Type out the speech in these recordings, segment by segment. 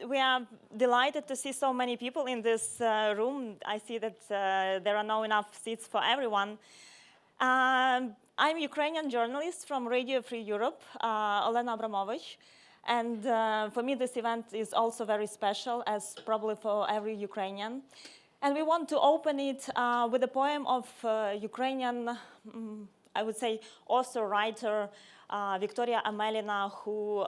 We are delighted to see so many people in this room. I see that there are not enough seats for everyone. I'm Ukrainian journalist from Radio Free Europe, Olena Abramovich. And for me, this event is also very special, as probably for every Ukrainian. And we want to open it with a poem of Ukrainian, I would say, author-writer Victoria Amelina, who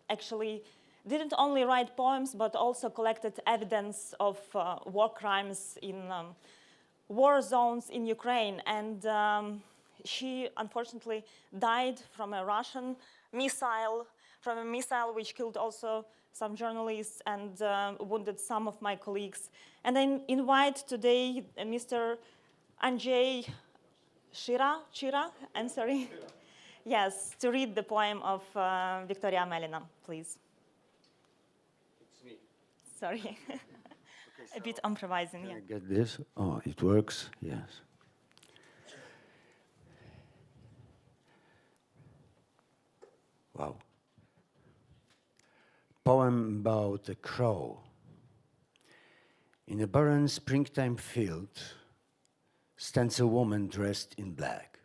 actually didn't only write poems, but also collected evidence of war crimes in war zones in Ukraine. And she unfortunately died from a Russian missile, which killed also some journalists and wounded some of my colleagues. And I invite today Mr. Andrzej Chira, I'm sorry. Yes, to read the poem of Victoria Amelina, please. It's me. Sorry. Okay, so a bit improvising, yeah. I get this? Oh, it works, yes. Wow. Poem about a crow. In a barren springtime field stands a woman dressed in black,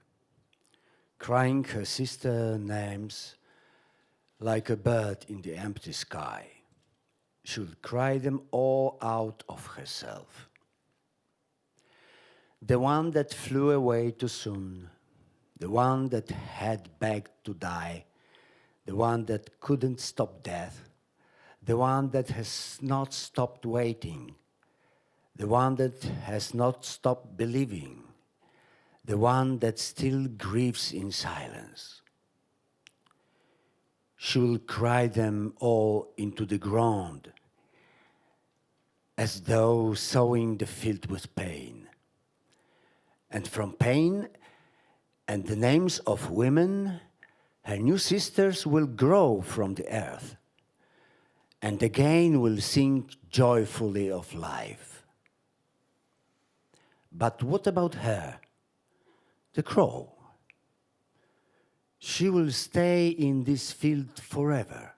crying her sister names like a bird in the empty sky. She'll cry them all out of herself. The one that flew away too soon, the one that had begged to die, the one that couldn't stop death, the one that has not stopped waiting, the one that has not stopped believing, the one that still grieves in silence. She will cry them all into the ground, as though sowing the field with pain. And from pain and the names of women, her new sisters will grow from the earth, and again will sing joyfully of life. But what about her, the crow? She will stay in this field forever,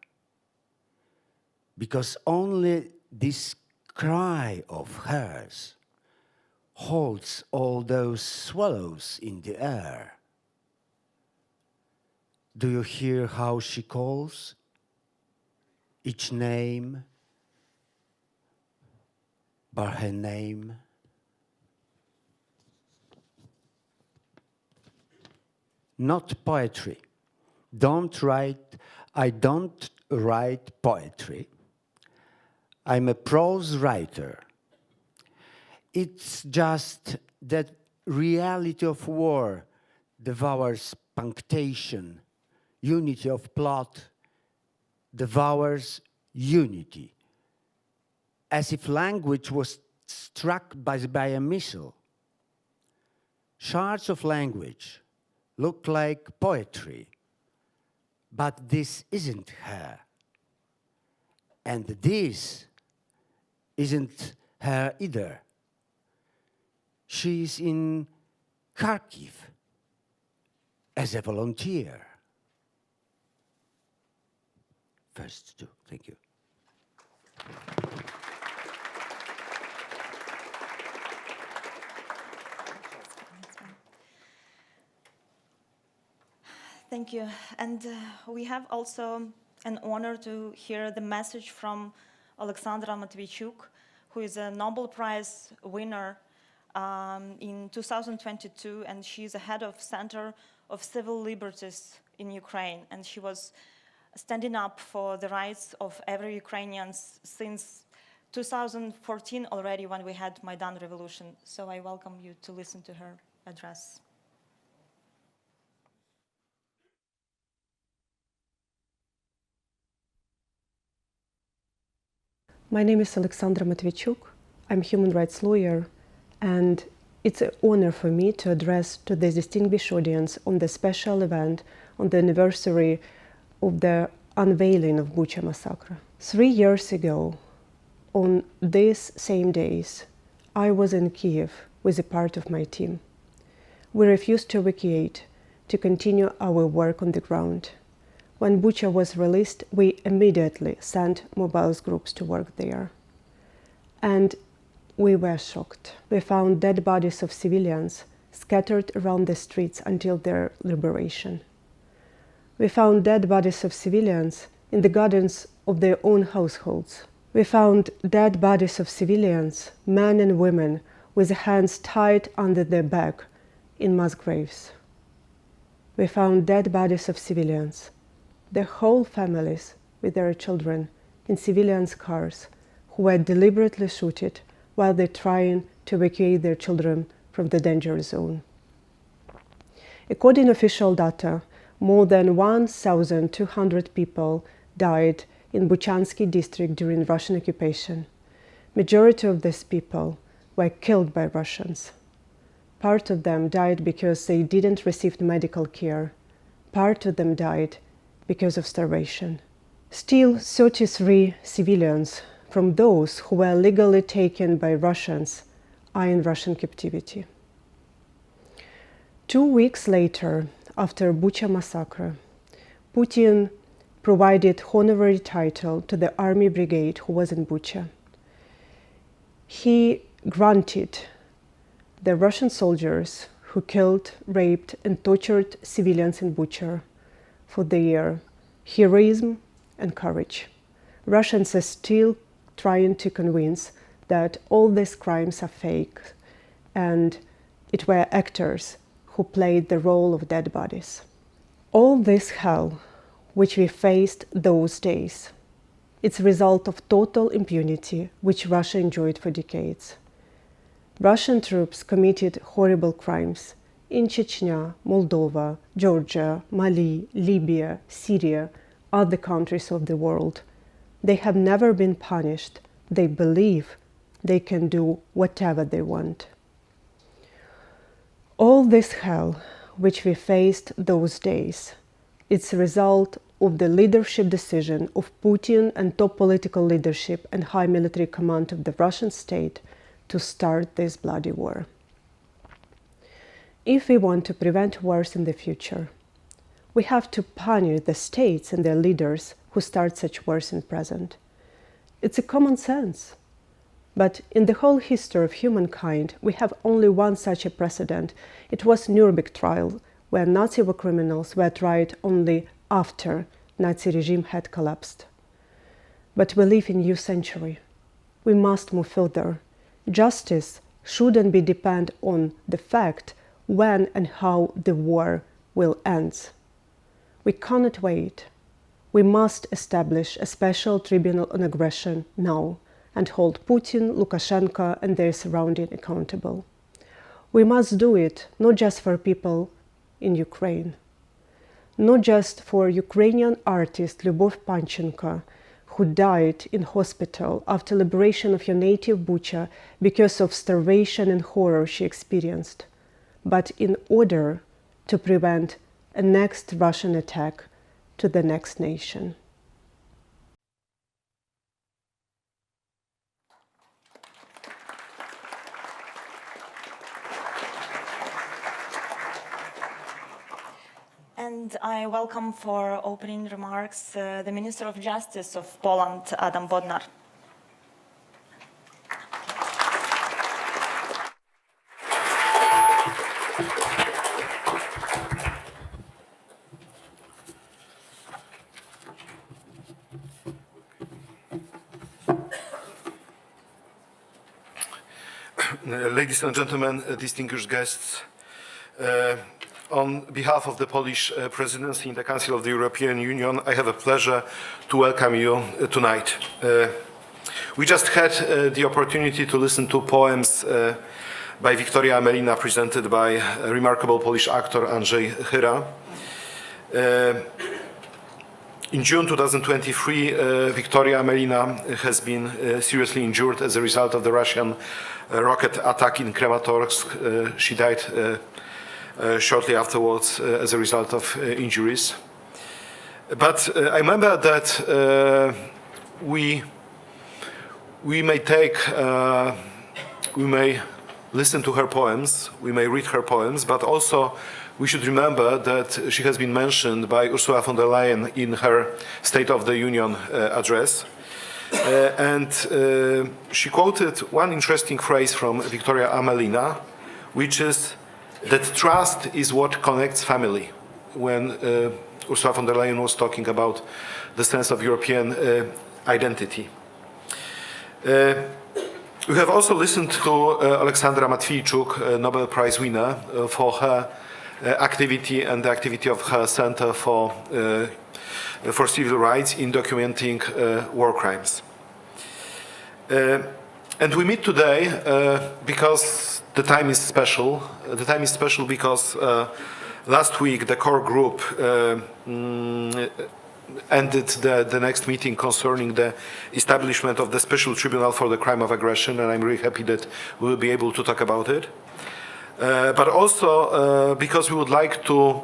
because only this cry of hers holds all those swallows in the air. Do you hear how she calls? Each name by her name. Not poetry. I don't write poetry. I'm a prose writer. It's just that reality of war devours punctuation, unity of plot devours unity, as if language was struck by a missile. Shards of language look like poetry, but this isn't her. And this isn't her either. She's in Kharkiv as a volunteer. First two, thank you. Thank you. And we have also an honor to hear the message from Alexandra Matviichuk, who is a Nobel Prize winner in 2022, and she's the head of Center of Civil Liberties in Ukraine. And she was standing up for the rights of every Ukrainian since 2014 already, when we had Maidan Revolution. So I welcome you to listen to her address. My name is Alexandra Matviichuk. I'm a human rights lawyer, and it's an honor for me to address to this distinguished audience on the special event on the anniversary of the unveiling of Bucha massacre. 3 years ago, on these same days, I was in Kiev with a part of my team. We refused to evacuate to continue our work on the ground. When Bucha was released, we immediately sent mobile groups to work there. And we were shocked. We found dead bodies of civilians scattered around the streets until their liberation. We found dead bodies of civilians in the gardens of their own households. We found dead bodies of civilians, men and women, with their hands tied under their back in mass graves. We found dead bodies of civilians, their whole families with their children, in civilians' cars, who were deliberately shot while they're trying to evacuate their children from the danger zone. According to official data, more than 1,200 people died in Buchansky district during Russian occupation. Majority of these people were killed by Russians. Part of them died because they didn't receive medical care. Part of them died because of starvation. Still, 33 civilians from those who were legally taken by Russians are in Russian captivity. 2 weeks later, after Bucha massacre, Putin provided honorary title to the army brigade who was in Bucha. He granted the Russian soldiers who killed, raped, and tortured civilians in Bucha for their heroism and courage. Russians are still trying to convince that all these crimes are fake and it were actors who played the role of dead bodies. All this hell which we faced those days, it's a result of total impunity which Russia enjoyed for decades. Russian troops committed horrible crimes in Chechnya, Moldova, Georgia, Mali, Libya, Syria, other countries of the world. They have never been punished. They believe they can do whatever they want. All this hell which we faced those days, it's a result of the leadership decision of Putin and top political leadership and high military command of the Russian state to start this bloody war. If we want to prevent wars in the future, we have to punish the states and their leaders who start such wars in present. It's a common sense. But in the whole history of humankind, we have only one such a precedent. It was Nuremberg trial, where Nazi war criminals were tried only after Nazi regime had collapsed. But we live in a new century. We must move further. Justice shouldn't be dependent on the fact when and how the war will end. We cannot wait. We must establish a special tribunal on aggression now and hold Putin, Lukashenko and their surrounding accountable. We must do it not just for people in Ukraine, not just for Ukrainian artist Lyubov Panchenko, who died in hospital after liberation of her native Bucha because of starvation and horror she experienced, but in order to prevent a next Russian attack to the next nation. And I welcome for opening remarks the Minister of Justice of Poland, Adam Bodnar. Ladies and gentlemen, distinguished guests, on behalf of the Polish presidency in the Council of the European Union, I have a pleasure to welcome you tonight. We just had the opportunity to listen to poems by Wiktoria Amelina presented by a remarkable Polish actor Andrzej Chyra. In June 2023, Wiktoria Amelina has been seriously injured as a result of the Russian rocket attack in Kramatorsk. She died shortly afterwards as a result of injuries. But I remember that we may listen to her poems, we may read her poems, but also we should remember that she has been mentioned by Ursula von der Leyen in her State of the Union address. And she quoted one interesting phrase from Victoria Amelina, which is that trust is what connects family, when Ursula von der Leyen was talking about the sense of European identity. We have also listened to Aleksandra Matwijczuk, Nobel Prize winner, for her activity and the activity of her Center for Civil Rights in documenting war crimes. And we meet today because the time is special. The time is special because last week the core group ended the next meeting concerning the establishment of the Special Tribunal for the Crime of Aggression, and I'm really happy that we will be able to talk about it. But also because we would like to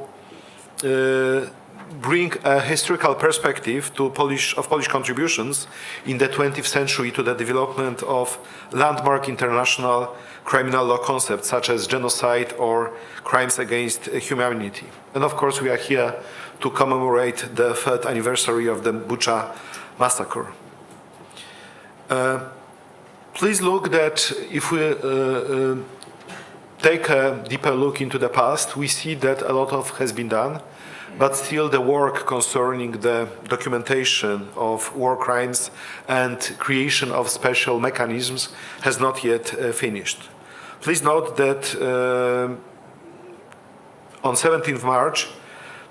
bring a historical perspective to Polish contributions in the 20th century to the development of landmark international criminal law concepts such as genocide or crimes against humanity. And of course we are here to commemorate the 3rd anniversary of the Bucha massacre. Please look that if we take a deeper look into the past, we see that a lot has been done, but still the work concerning the documentation of war crimes and creation of special mechanisms has not yet finished. Please note that on 17th March,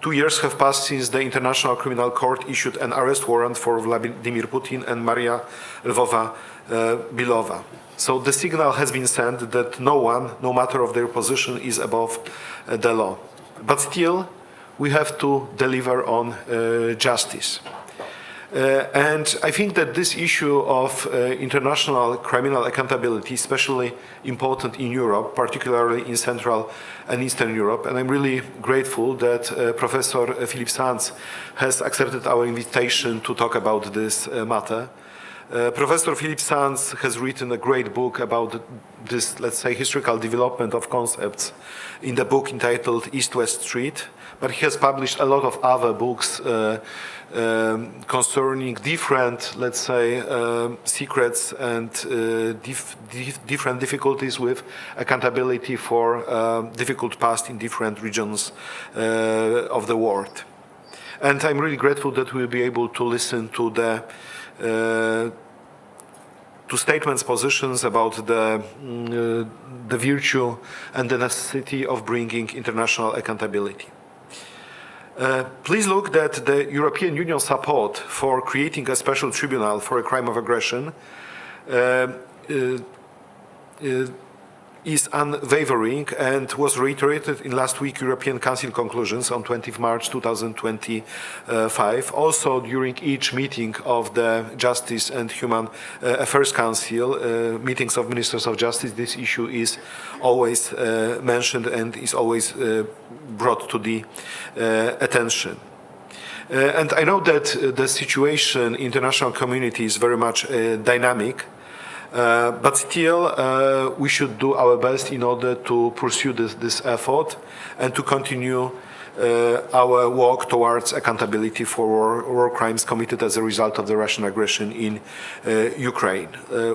2 years have passed since the International Criminal Court issued an arrest warrant for Vladimir Putin and Maria Lvova-Belova. So the signal has been sent that no one, no matter of their position, is above the law. But still, we have to deliver on justice. And I think that this issue of international criminal accountability is especially important in Europe, particularly in Central and Eastern Europe. And I'm really grateful that Professor Philip Sands has accepted our invitation to talk about this matter. Professor Philip Sands has written a great book about this, let's say, historical development of concepts in the book entitled East-West Street, but he has published a lot of other books concerning different, let's say, secrets and different difficulties with accountability for difficult past in different regions of the world. And I'm really grateful that we'll be able to listen to the to statements, positions about the virtue and the necessity of bringing international accountability. Please look that the European Union support for creating a special tribunal for a crime of aggression is unwavering and was reiterated in last week's European Council conclusions on 20th March 2025. Also, during each meeting of the Justice and Human Affairs Council, meetings of Ministers of Justice, this issue is always mentioned and is always brought to the attention. And I know that the situation in the international community is very much dynamic. But still, we should do our best in order to pursue this effort and to continue our work towards accountability for war crimes committed as a result of the Russian aggression in Ukraine.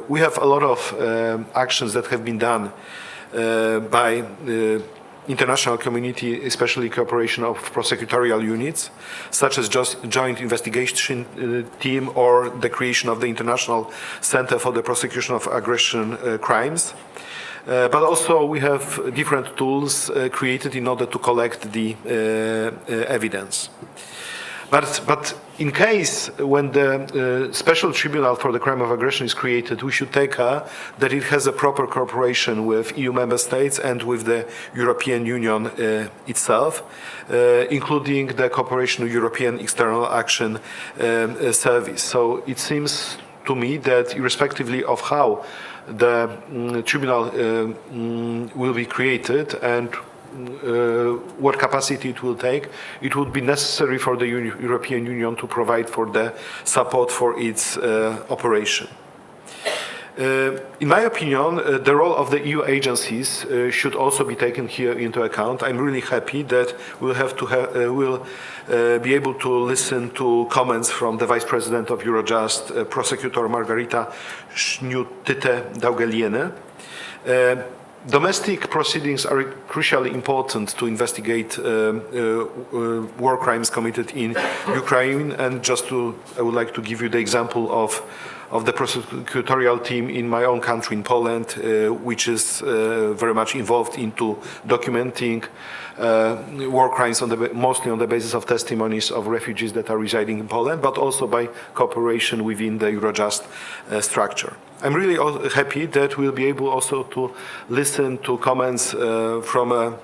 We have a lot of actions that have been done by international community, especially cooperation of prosecutorial units, such as joint investigation team or the creation of the International Center for the Prosecution of Aggression Crimes. But also we have different tools created in order to collect the evidence. But in case when the special tribunal for the crime of aggression is created, we should take care that it has a proper cooperation with EU member states and with the European Union itself, including the cooperation with European External Action Service. So it seems to me that irrespectively of how the tribunal will be created and what capacity it will take, it would be necessary for the European Union to provide for the support for its operation. In my opinion, the role of the EU agencies should also be taken here into account. I'm really happy that we'll be able to listen to comments from the Vice President of Eurojust, Prosecutor Margarita Schniut-Daugeliene. Domestic proceedings are crucially important to investigate war crimes committed in Ukraine, and I would like to give you the example of the prosecutorial team in my own country, in Poland, which is very much involved into documenting war crimes mostly on the basis of testimonies of refugees that are residing in Poland, but also by cooperation within the Eurojust structure. I'm really happy that we'll be able also to listen to comments from a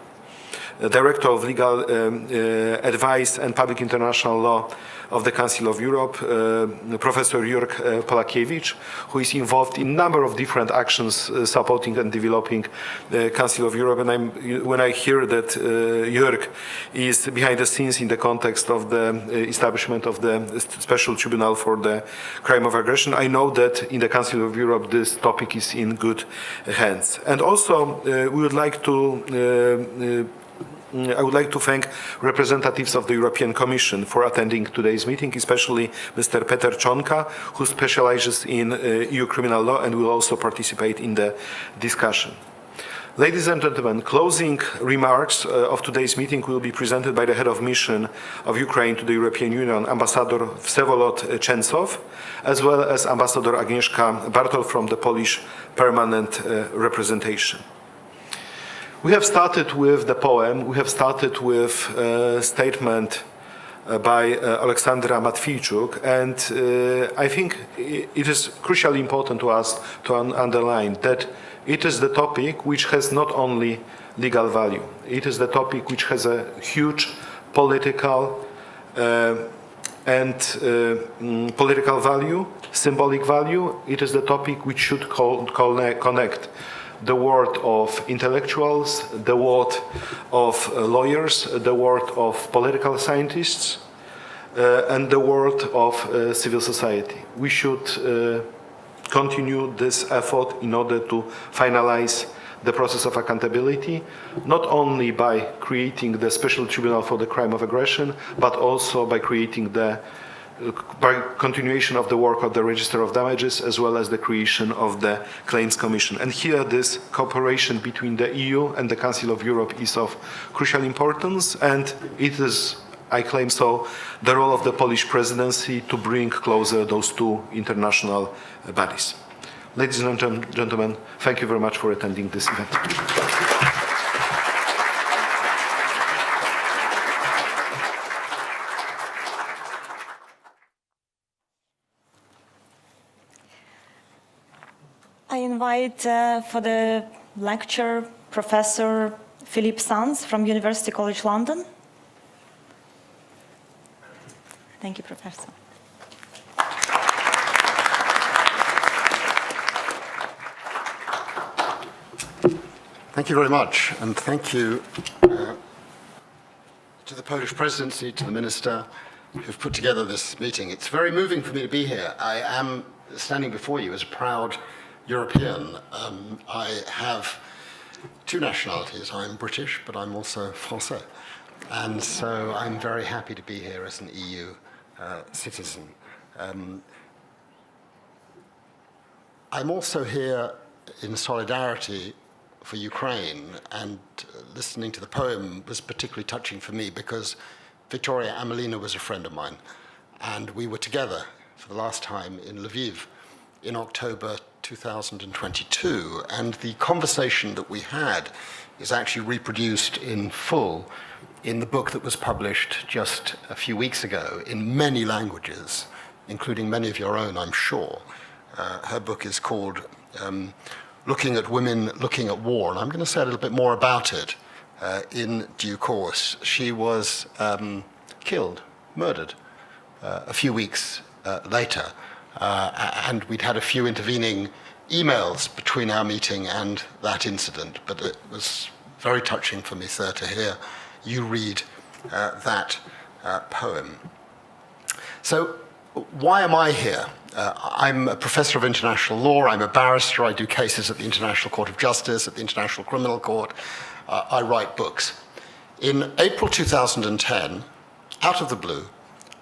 Director of Legal Advice and Public International Law of the Council of Europe, Professor Jörg Polakiewicz, who is involved in a number of different actions supporting and developing the Council of Europe. And when I hear that Jörg is behind the scenes in the context of the establishment of the Special Tribunal for the Crime of Aggression, I know that in the Council of Europe this topic is in good hands. And also, I would like to thank representatives of the European Commission for attending today's meeting, especially Mr. Peter Czonka, who specializes in EU criminal law and will also participate in the discussion. Ladies and gentlemen, closing remarks of today's meeting will be presented by the head of mission of Ukraine to the European Union, Ambassador Vsevolod Czencow, as well as Ambassador Agnieszka Bartol from the Polish Permanent Representation. We have started with the poem. We have started with a statement by Aleksandra Matwijczuk, and I think it is crucially important to us to underline that it is the topic which has not only legal value. It is the topic which has a huge political political value, symbolic value. It is the topic which should connect the world of intellectuals, the world of lawyers, the world of political scientists, and the world of civil society. We should continue this effort in order to finalize the process of accountability, not only by creating the Special Tribunal for the Crime of Aggression, but also by creating by continuation of the work of the Register of Damages, as well as the creation of the Claims Commission. And here this cooperation between the EU and the Council of Europe is of crucial importance, and it is, I claim so, the role of the Polish presidency to bring closer those two international bodies. Ladies and gentlemen, thank you very much for attending this event. I invite for the lecture Professor Philippe Sanz from University College London. Thank you, Professor. Thank you very much, and thank you to the Polish presidency, to the minister who've put together this meeting. It's very moving for me to be here. I am standing before you as a proud European. I have two nationalities. I'm British, but I'm also Français. And so I'm very happy to be here as an EU citizen. I'm also here in solidarity for Ukraine, and listening to the poem was particularly touching for me because Victoria Amelina was a friend of mine, and we were together for the last time in Lviv in October 2022, and the conversation that we had is actually reproduced in full in the book that was published just a few weeks ago in many languages, including many of your own, I'm sure. Her book is called Looking at Women, Looking at War, and I'm going to say a little bit more about it in due course. She was killed, murdered, a few weeks later, and we'd had a few intervening emails between our meeting and that incident, but it was very touching for me, sir, to hear you read that poem. So Why am I here? I'm a professor of international law, I'm a barrister, I do cases at the International Court of Justice, at the International Criminal Court, I write books. In April 2010, out of the blue,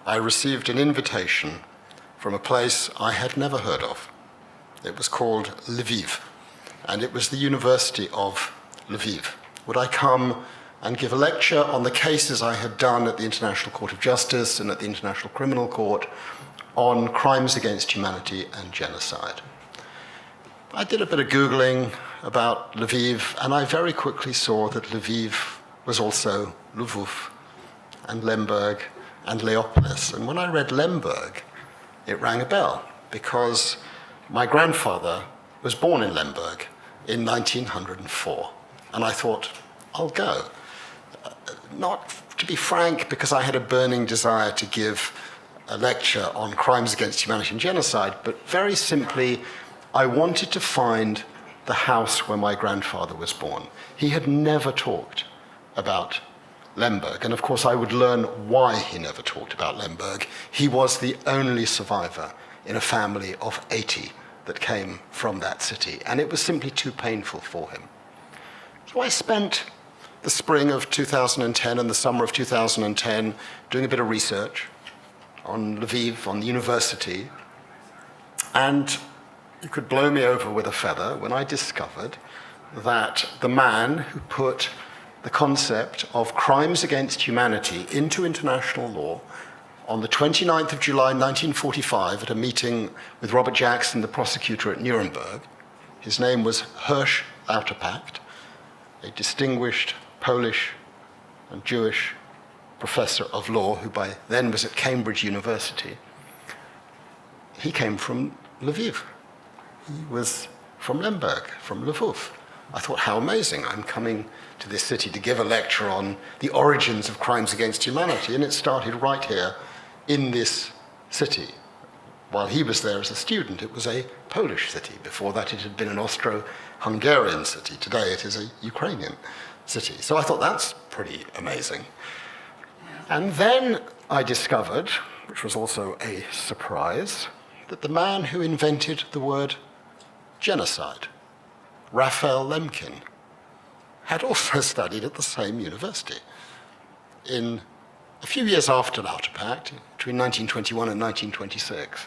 I received an invitation from a place I had never heard of. It was called Lviv, and it was the University of Lviv. Would I come and give a lecture on the cases I had done at the International Court of Justice and at the International Criminal Court on crimes against humanity and genocide. I did a bit of Googling about Lviv, and I very quickly saw that Lviv was also Lvov and Lemberg and Leopolis. And when I read Lemberg, it rang a bell, because my grandfather was born in Lemberg in 1904. And I thought, I'll go. Not, to be frank, because I had a burning desire to give a lecture on crimes against humanity and genocide, but very simply, I wanted to find the house where my grandfather was born. He had never talked about Lemberg, and of course I would learn why he never talked about Lemberg. He was the only survivor in a family of 80 that came from that city, and it was simply too painful for him. So I spent the spring of 2010 and the summer of 2010 doing a bit of research on Lviv, on the university, and you could blow me over with a feather when I discovered that the man who put the concept of crimes against humanity into international law on the 29th of July 1945 at a meeting with Robert Jackson, the prosecutor at Nuremberg, his name was Hirsch Lauterpacht, a distinguished Polish and Jewish professor of law, who by then was at Cambridge University. He came from Lviv. He was from Lemberg, from Lvov. I thought, how amazing. I'm coming to this city to give a lecture on the origins of crimes against humanity, and it started right here in this city. While he was there as a student, it was a Polish city. Before that, it had been an Austro-Hungarian city. Today, it is a Ukrainian city. So I thought, that's pretty amazing. And then I discovered, which was also a surprise, that the man who invented the word genocide, Raphael Lemkin, had also studied at the same university. In a few years after Lauterpacht, between 1921 and 1926.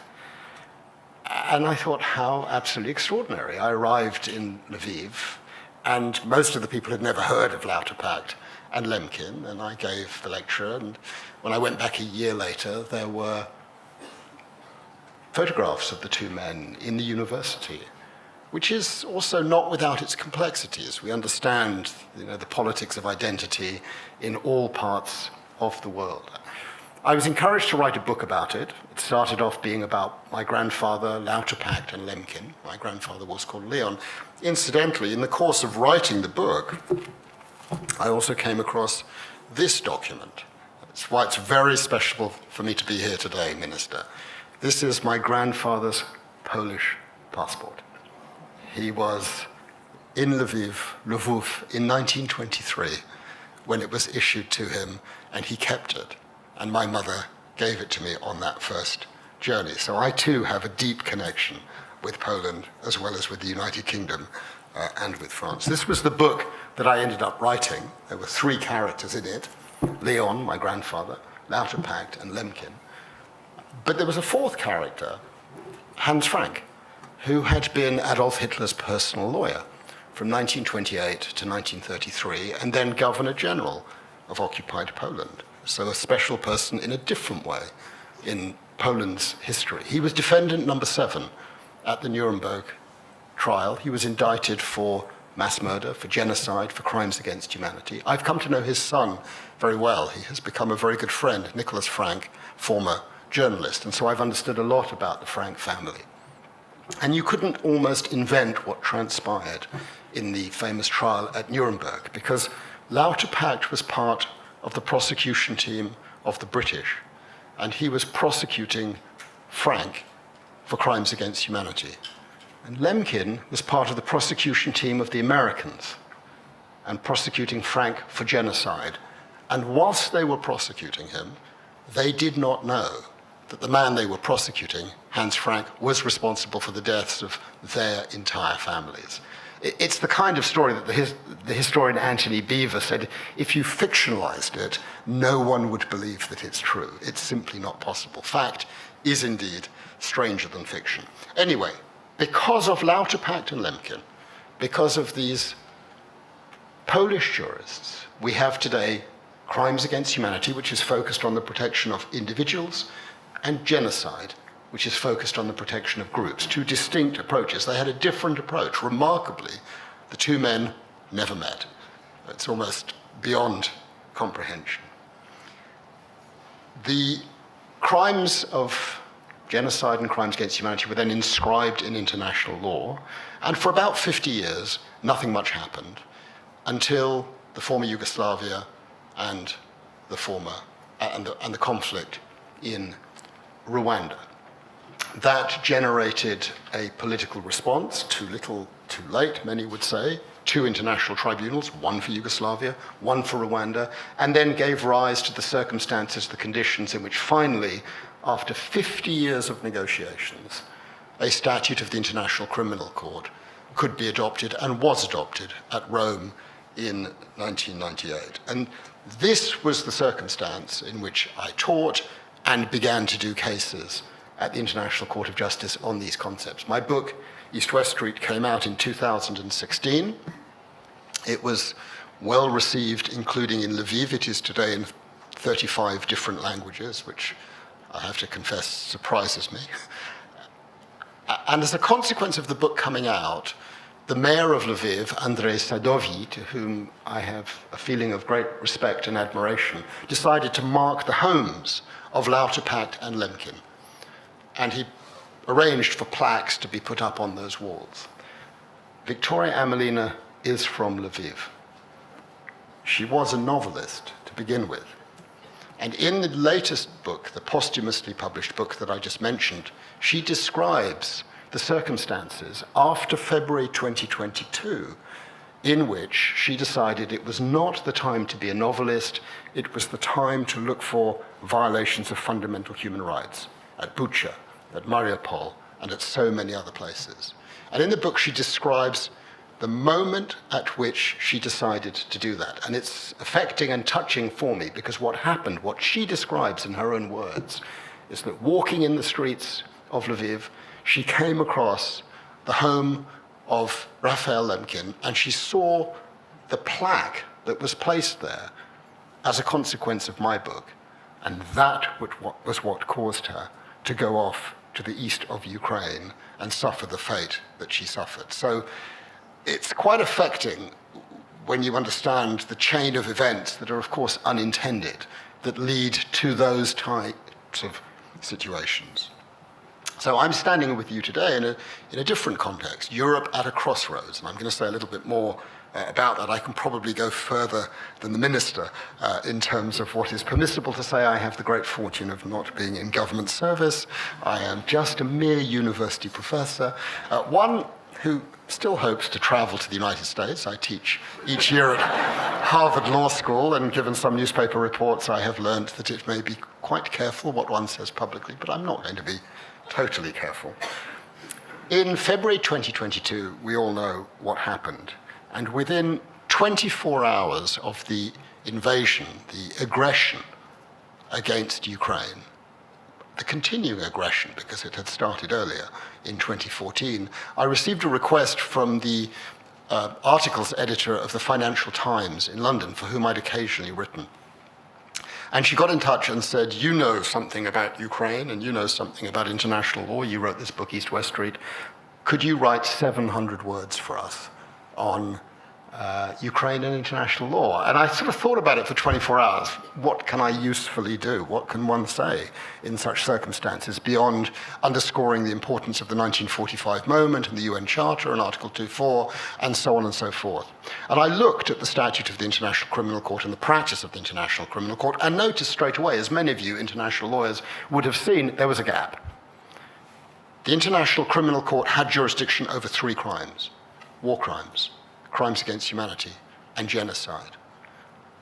And I thought, how absolutely extraordinary. I arrived in Lviv, and most of the people had never heard of Lauterpacht and Lemkin, and I gave the lecture, and when I went back a year later, there were photographs of the two men in the university, which is also not without its complexities. We understand, the politics of identity in all parts of the world. I was encouraged to write a book about it. It started off being about my grandfather, Lauterpacht and Lemkin. My grandfather was called Leon. Incidentally, in the course of writing the book, I also came across this document. That's why it's very special for me to be here today, Minister. This is my grandfather's Polish passport. He was in Lviv, in 1923, when it was issued to him, and he kept it. And my mother gave it to me on that first journey. So I too have a deep connection with Poland, as well as with the United Kingdom and with France. This was the book that I ended up writing. There were 3 characters in it: Leon, my grandfather, Lauterpacht, and Lemkin. But there was a 4th character, Hans Frank, who had been Adolf Hitler's personal lawyer from 1928 to 1933, and then Governor General of occupied Poland. So a special person in a different way in Poland's history. He was defendant number 7 at the Nuremberg trial. He was indicted for mass murder, for genocide, for crimes against humanity. I've come to know his son very well. He has become a very good friend, Nicholas Frank, former journalist, and so I've understood a lot about the Frank family. And you couldn't almost invent what transpired in the famous trial at Nuremberg, because Lauterpacht was part of the prosecution team of the British, and he was prosecuting Frank for crimes against humanity. And Lemkin was part of the prosecution team of the Americans and prosecuting Frank for genocide. And whilst they were prosecuting him, they did not know that the man they were prosecuting, Hans Frank, was responsible for the deaths of their entire families. It's the kind of story that the historian Anthony Beevor said, if you fictionalized it, no one would believe that it's true. It's simply not possible. Fact is indeed stranger than fiction. Anyway, because of Lauterpacht and Lemkin, because of these Polish jurists, we have today crimes against humanity, which is focused on the protection of individuals, and genocide, which is focused on the protection of groups. Two distinct approaches. They had a different approach. Remarkably, the two men never met. It's almost beyond comprehension. The crimes of genocide and crimes against humanity were then inscribed in international law, and for about 50 years, nothing much happened until the former Yugoslavia and the conflict in Rwanda. That generated a political response, too little, too late, many would say, two international tribunals, one for Yugoslavia, one for Rwanda, and then gave rise to the circumstances, the conditions in which finally, after 50 years of negotiations, a statute of the International Criminal Court could be adopted and was adopted at Rome in 1998. And this was the circumstance in which I taught and began to do cases at the International Court of Justice on these concepts. My book, East-West Street, came out in 2016. It was well received, including in Lviv. It is today in 35 different languages, which I have to confess surprises me. And as a consequence of the book coming out, the mayor of Lviv, Andrei Sadovyi, to whom I have a feeling of great respect and admiration, decided to mark the homes of Lauterpacht and Lemkin. And he arranged for plaques to be put up on those walls. Victoria Amelina is from Lviv. She was a novelist to begin with. And in the latest book, the posthumously published book that I just mentioned, she describes the circumstances after February 2022 in which she decided it was not the time to be a novelist, it was the time to look for violations of fundamental human rights at Bucha, at Mariupol, and at so many other places. And in the book she describes the moment at which she decided to do that. And it's affecting and touching for me because what happened, what she describes in her own words, is that walking in the streets of Lviv, she came across the home of Raphael Lemkin and she saw the plaque that was placed there as a consequence of my book. And that was what caused her to go off to the east of Ukraine and suffer the fate that she suffered. So it's quite affecting when you understand the chain of events that are, of course, unintended, that lead to those types of situations. So I'm standing with you today in a different context, Europe at a crossroads, and I'm going to say a little bit more about that. I can probably go further than the minister in terms of what is permissible to say. I have the great fortune of not being in government service. I am just a mere university professor, one who still hopes to travel to the United States. I teach each year at Harvard Law School, and given some newspaper reports, I have learned that it may be quite careful what one says publicly, but I'm not going to be totally careful. In February 2022, we all know what happened. And within 24 hours of the invasion, the aggression against Ukraine, the continuing aggression, because it had started earlier in 2014, I received a request from the articles editor of the Financial Times in London, for whom I'd occasionally written. And she got in touch and said, you know something about Ukraine and you know something about international law. You wrote this book, East-West Street. Could you write 700 words for us on Ukraine and international law? And I sort of thought about it for 24 hours. What can I usefully do? What can one say in such circumstances beyond underscoring the importance of the 1945 moment and the UN Charter and Article 2.4 and so on and so forth? And I looked at the statute of the International Criminal Court and the practice of the International Criminal Court and noticed straight away, as many of you international lawyers would have seen, there was a gap. The International Criminal Court had jurisdiction over 3 crimes: war crimes, crimes against humanity, and genocide.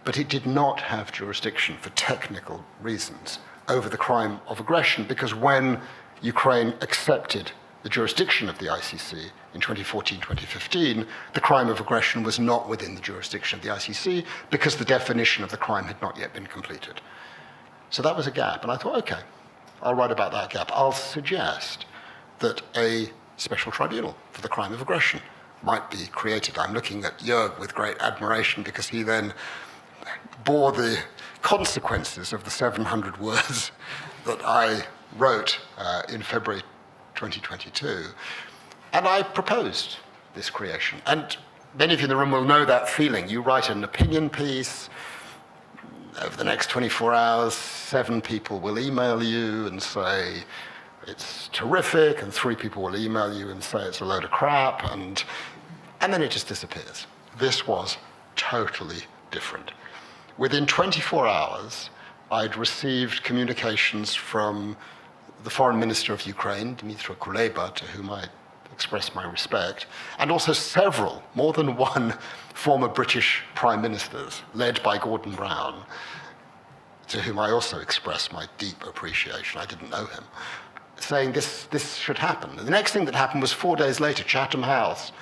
But it did not have jurisdiction, for technical reasons, over the crime of aggression, because when Ukraine accepted the jurisdiction of the ICC in 2014-2015, the crime of aggression was not within the jurisdiction of the ICC because the definition of the crime had not yet been completed. So that was a gap, and I thought, okay, I'll write about that gap. I'll suggest that a special tribunal for the crime of aggression might be created. I'm looking at Jörg with great admiration because he then bore the consequences of the 700 words that I wrote in February 2022. And I proposed this creation. And many of you in the room will know that feeling. You write an opinion piece. Over the next 24 hours, 7 people will email you and say it's terrific, and 3 people will email you and say it's a load of crap, and then it just disappears. This was totally different. Within 24 hours, I'd received communications from the foreign minister of Ukraine, Dmytro Kuleba, to whom I express my respect, and also several, more than one, former British prime ministers, led by Gordon Brown, to whom I also express my deep appreciation. I didn't know him, saying this should happen. And the next thing that happened was 4 days later, Chatham House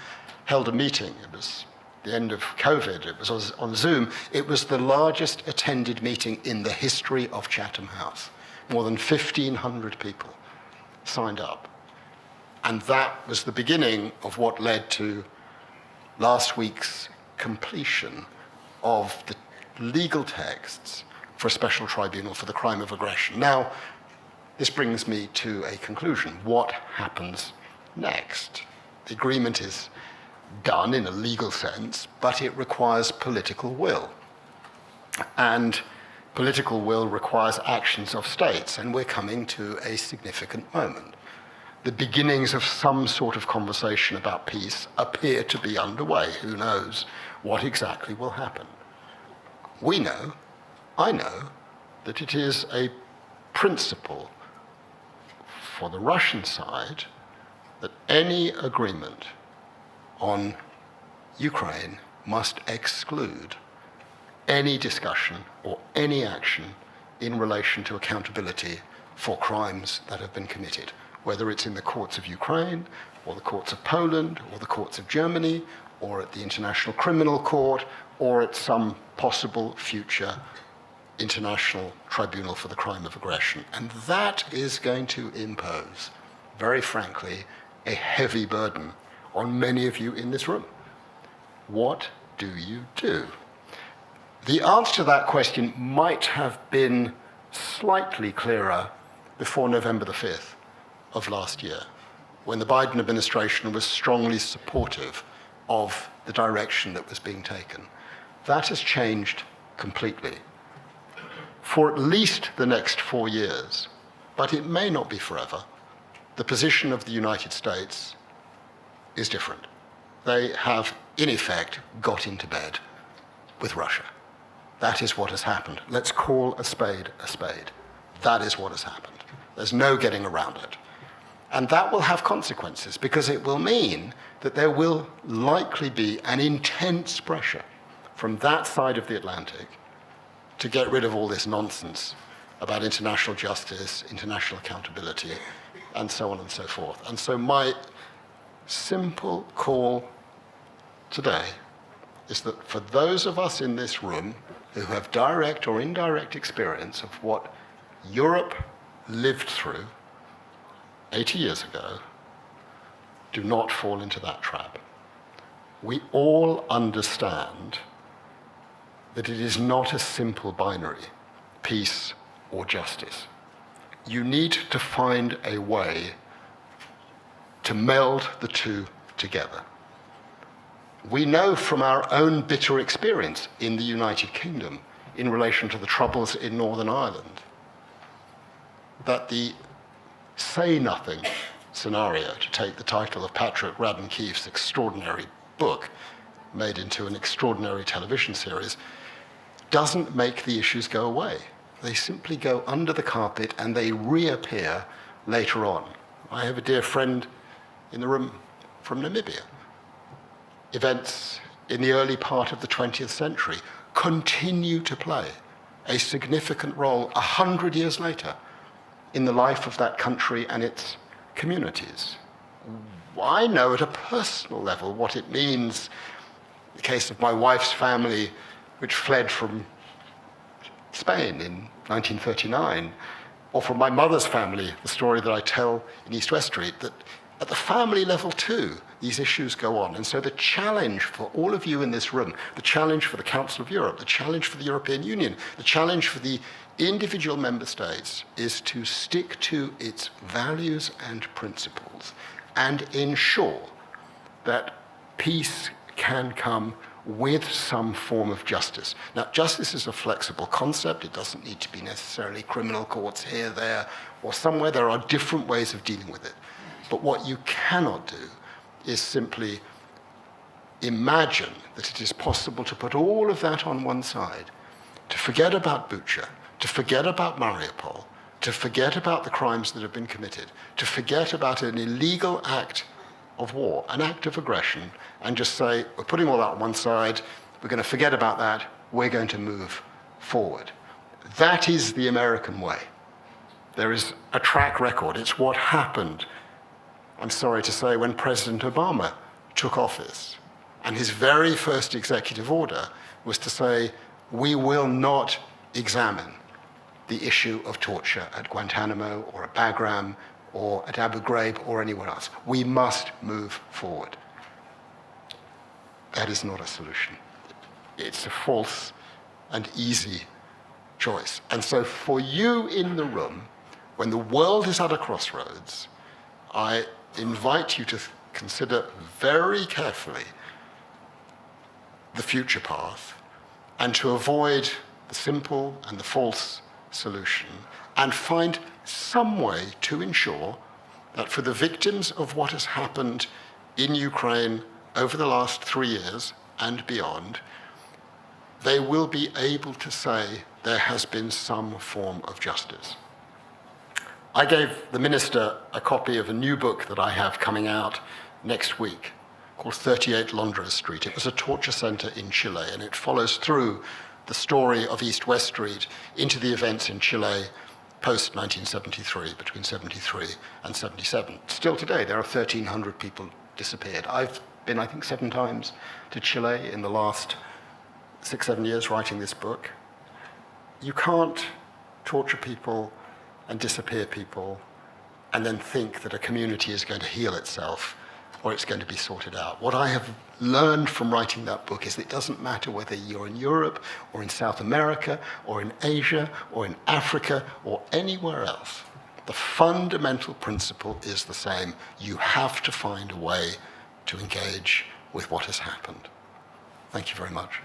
held a meeting. It was the end of COVID. It was on Zoom. It was the largest attended meeting in the history of Chatham House. More than 1,500 people signed up. And that was the beginning of what led to last week's completion of the legal texts for a special tribunal for the crime of aggression. Now, this brings me to a conclusion. What happens next? The agreement is done in a legal sense, but it requires political will. And political will requires actions of states, and we're coming to a significant moment. The beginnings of some sort of conversation about peace appear to be underway. Who knows what exactly will happen? We know, I know, that it is a principle for the Russian side that any agreement on Ukraine must exclude any discussion or any action in relation to accountability for crimes that have been committed, whether it's in the courts of Ukraine, or the courts of Poland, or the courts of Germany, or at the International Criminal Court, or at some possible future international tribunal for the crime of aggression. And that is going to impose, very frankly, a heavy burden on many of you in this room. What do you do? The answer to that question might have been slightly clearer before November the 5th of last year, when the Biden administration was strongly supportive of the direction that was being taken. That has changed completely. For at least the next 4 years, but it may not be forever, the position of the United States is different. They have, in effect, got into bed with Russia. That is what has happened. Let's call a spade a spade. That is what has happened. There's no getting around it. And that will have consequences, because it will mean that there will likely be an intense pressure from that side of the Atlantic to get rid of all this nonsense about international justice, international accountability, and so on and so forth. And so my simple call today is that for those of us in this room who have direct or indirect experience of what Europe lived through 80 years ago, do not fall into that trap. We all understand that it is not a simple binary, peace or justice. You need to find a way to meld the two together. We know from our own bitter experience in the United Kingdom in relation to the troubles in Northern Ireland that the say-nothing scenario, to take the title of Patrick Radden Keefe's extraordinary book, made into an extraordinary television series, doesn't make the issues go away. They simply go under the carpet and they reappear later on. I have a dear friend in the room from Namibia. Events in the early part of the 20th century continue to play a significant role 100 years later in the life of that country and its communities. I know at a personal level what it means, in the case of my wife's family, which fled from Spain in 1939, or from my mother's family, the story that I tell in East West Street, that at the family level too, these issues go on. And so the challenge for all of you in this room, the challenge for the Council of Europe, the challenge for the European Union, the challenge for the individual member states is to stick to its values and principles and ensure that peace can come with some form of justice. Now, justice is a flexible concept. It doesn't need to be necessarily criminal courts here, there, or somewhere. There are different ways of dealing with it. But what you cannot do is simply imagine that it is possible to put all of that on one side, to forget about Bucha, to forget about Mariupol, to forget about the crimes that have been committed, to forget about an illegal act of war, an act of aggression, and just say, we're putting all that on one side, we're going to forget about that, we're going to move forward. That is the American way. There is a track record. It's what happened, I'm sorry to say, when President Obama took office. And his very first executive order was to say, we will not examine the issue of torture at Guantanamo or at Bagram or at Abu Ghraib or anywhere else. We must move forward. That is not a solution. It's a false and easy choice. And so for you in the room, when the world is at a crossroads, I invite you to consider very carefully the future path and to avoid the simple and the false solution and find some way to ensure that for the victims of what has happened in Ukraine over the last 3 years and beyond, they will be able to say there has been some form of justice. I gave the minister a copy of a new book that I have coming out next week called 38 Londres Street. It was a torture center in Chile, and it follows through the story of East West Street into the events in Chile post-1973, between 73 and 77. Still today, there are 1,300 people disappeared. I've been, I think, 7 times to Chile in the last 6-7 years writing this book. You can't torture people and disappear people and then think that a community is going to heal itself or it's going to be sorted out. What I have learned from writing that book is that it doesn't matter whether you're in Europe or in South America or in Asia or in Africa or anywhere else. The fundamental principle is the same. You have to find a way to engage with what has happened. Thank you very much.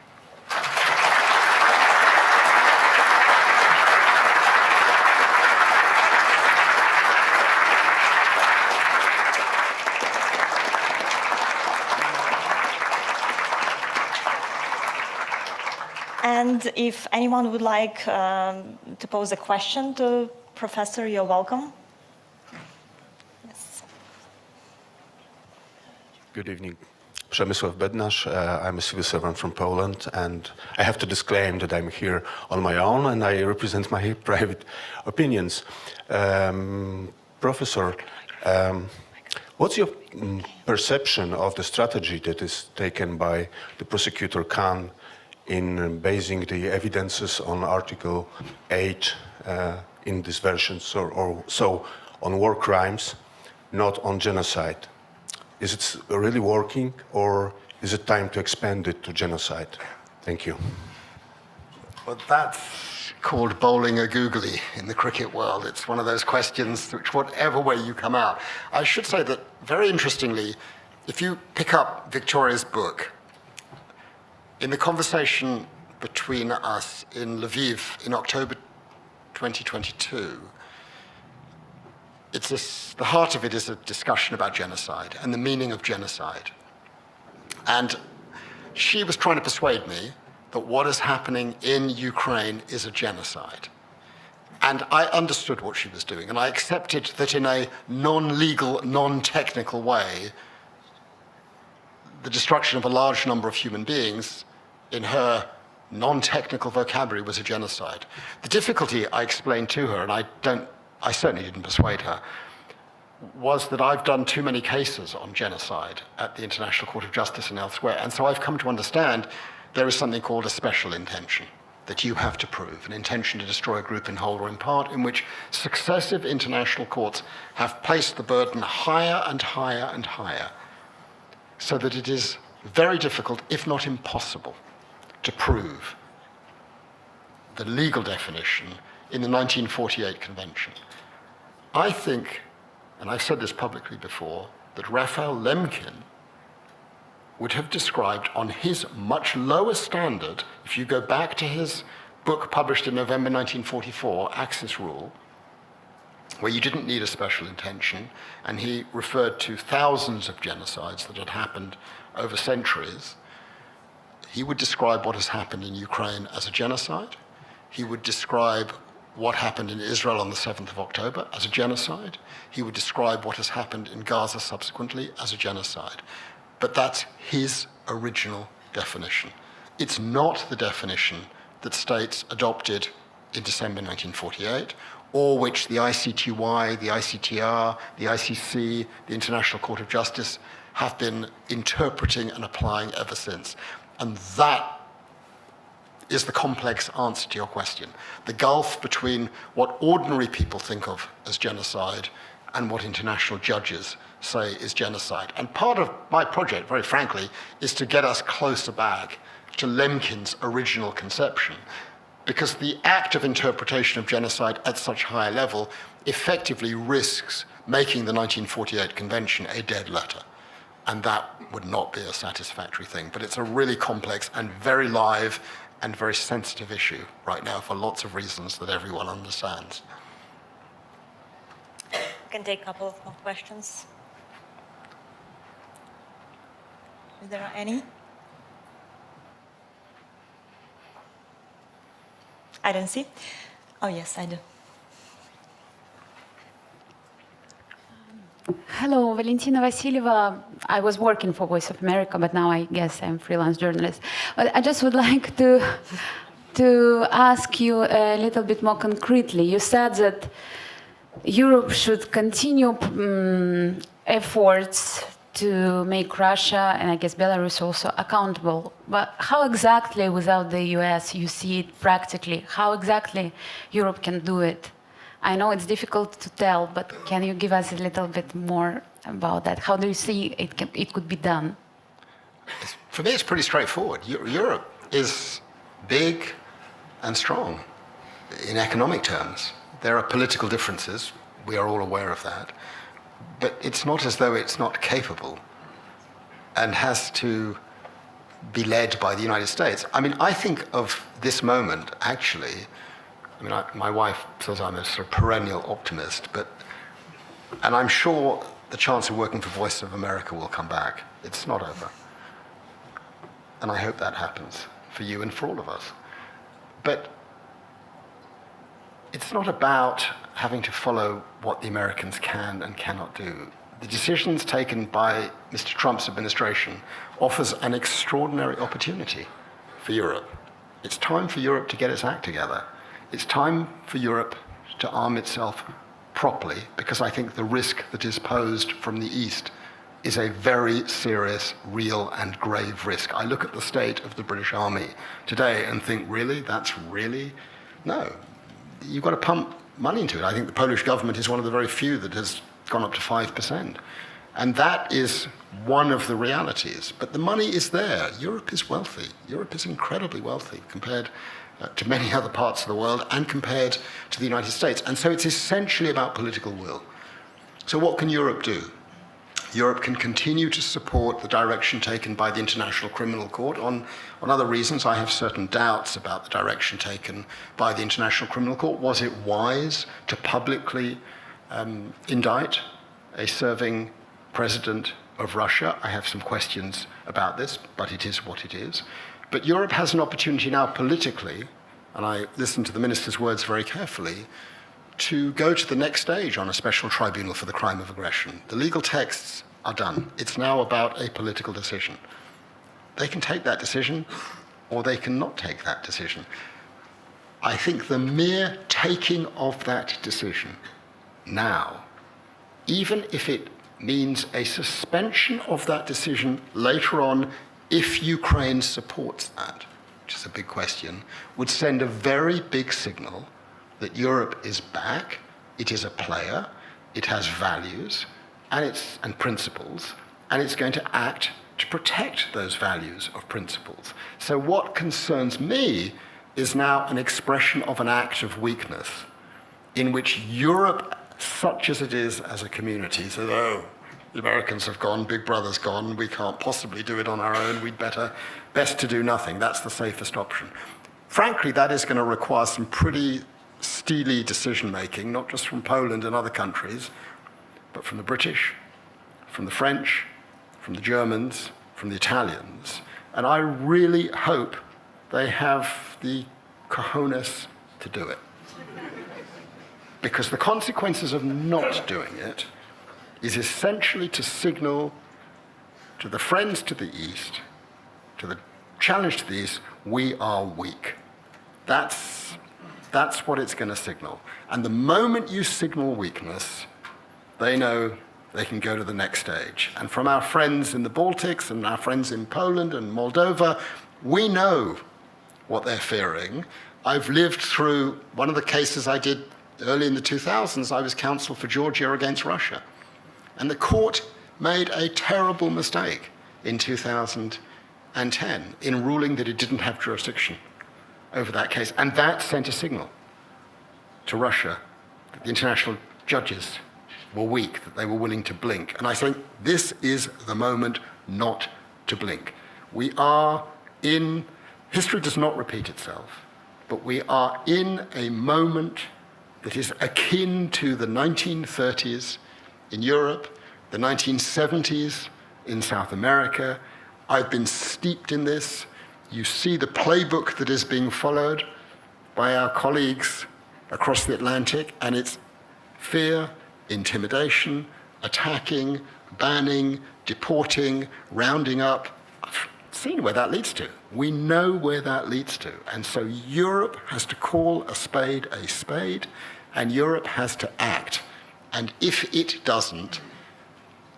And if anyone would like to pose a question to Professor, you're welcome. Yes. Good evening. Przemysław Bednarz. I'm a civil servant from Poland, and I have to disclaim that I'm here on my own and I represent my private opinions. Professor, what's your perception of the strategy that is taken by the prosecutor Khan in basing the evidences on Article 8 in this version, or so on war crimes, not on genocide? Is it really working, or is it time to expand it to genocide? Thank you. Well, that's called bowling a googly in the cricket world. It's one of those questions which, whatever way you come out. I should say that, very interestingly, if you pick up Victoria's book, in the conversation between us in Lviv in October 2022, the heart of it is a discussion about genocide and the meaning of genocide. And she was trying to persuade me that what is happening in Ukraine is a genocide. And I understood what she was doing, and I accepted that in a non-legal, non-technical way, the destruction of a large number of human beings, in her non-technical vocabulary was a genocide. The difficulty I explained to her, and I certainly didn't persuade her, was that I've done too many cases on genocide at the International Court of Justice and elsewhere, and so I've come to understand there is something called a special intention that you have to prove, an intention to destroy a group in whole or in part, in which successive international courts have placed the burden higher and higher and higher, so that it is very difficult, if not impossible, to prove the legal definition in the 1948 Convention. I think, and I've said this publicly before, that Raphael Lemkin would have described on his much lower standard, if you go back to his book published in November 1944, Axis Rule, where you didn't need a special intention, and he referred to thousands of genocides that had happened over centuries. He would describe what has happened in Ukraine as a genocide. He would describe what happened in Israel on the 7th of October as a genocide. He would describe what has happened in Gaza subsequently as a genocide. But that's his original definition. It's not the definition that states adopted in December 1948, or which the ICTY, the ICTR, the ICC, the International Court of Justice have been interpreting and applying ever since. And that is the complex answer to your question. The gulf between what ordinary people think of as genocide and what international judges say is genocide. And part of my project, very frankly, is to get us closer back to Lemkin's original conception, because the act of interpretation of genocide at such high level effectively risks making the 1948 Convention a dead letter. And that would not be a satisfactory thing. But it's a really complex and very live and very sensitive issue right now for lots of reasons that everyone understands. We can take a couple of more questions. If there are any? I don't see. Oh, yes, I do. Hello, Valentina Vasileva. I was working for Voice of America, but now I guess I'm a freelance journalist. But I just would like to ask you a little bit more concretely. You said that Europe should continue efforts to make Russia and I guess Belarus also accountable. But how exactly, without the US, you see it practically? How exactly Europe can do it? I know it's difficult to tell, but can you give us a little bit more about that? How do you see it could be done? For me, it's pretty straightforward. Europe is big and strong in economic terms. There are political differences. We are all aware of that. But it's not as though it's not capable and has to be led by the United States. I mean, I think of this moment, actually, I mean, my wife says I'm a sort of perennial optimist, and I'm sure the chance of working for Voice of America will come back. It's not over. And I hope that happens for you and for all of us. But it's not about having to follow what the Americans can and cannot do. The decisions taken by Mr. Trump's administration offers an extraordinary opportunity for Europe. It's time for Europe to get its act together. It's time for Europe to arm itself properly, because I think the risk that is posed from the East is a very serious, real, and grave risk. I look at the state of the British Army today and think, really? That's really? No. You've got to pump money into it. I think the Polish government is one of the very few that has gone up to 5%. And that is one of the realities. But the money is there. Europe is wealthy. Europe is incredibly wealthy compared to many other parts of the world and compared to the United States. And so it's essentially about political will. So what can Europe do? Europe can continue to support the direction taken by the International Criminal Court. On other reasons, I have certain doubts about the direction taken by the International Criminal Court. Was it wise to publicly indict a serving president of Russia? I have some questions about this, but it is what it is. But Europe has an opportunity now politically, and I listened to the minister's words very carefully, to go to the next stage on a special tribunal for the crime of aggression. The legal texts are done. It's now about a political decision. They can take that decision or they can not take that decision. I think the mere taking of that decision now, even if it means a suspension of that decision later on, if Ukraine supports that, which is a big question, would send a very big signal that Europe is back, it is a player, it has values and principles, and it's going to act to protect those values of principles. So what concerns me is now an expression of an act of weakness in which Europe, such as it is as a community, says, oh, the Americans have gone, Big Brother's gone, we can't possibly do it on our own, best to do nothing, that's the safest option. Frankly, that is going to require some pretty steely decision-making, not just from Poland and other countries, but from the British, from the French, from the Germans, from the Italians. And I really hope they have the cojones to do it. Because the consequences of not doing it is essentially to signal to the friends to the East, to the challenge to the East, we are weak. That's what it's going to signal. And the moment you signal weakness, they know they can go to the next stage. And from our friends in the Baltics and our friends in Poland and Moldova, we know what they're fearing. I've lived through one of the cases I did early in the 2000s. I was counsel for Georgia against Russia. And the court made a terrible mistake in 2010 in ruling that it didn't have jurisdiction over that case. And that sent a signal to Russia that the international judges were weak, that they were willing to blink. And I think this is the moment not to blink. We are in, history does not repeat itself, but we are in a moment that is akin to the 1930s in Europe, the 1970s in South America. I've been steeped in this. You see the playbook that is being followed by our colleagues across the Atlantic, and it's fear, intimidation, attacking, banning, deporting, rounding up. I've seen where that leads to. We know where that leads to. And so Europe has to call a spade, and Europe has to act. And if it doesn't,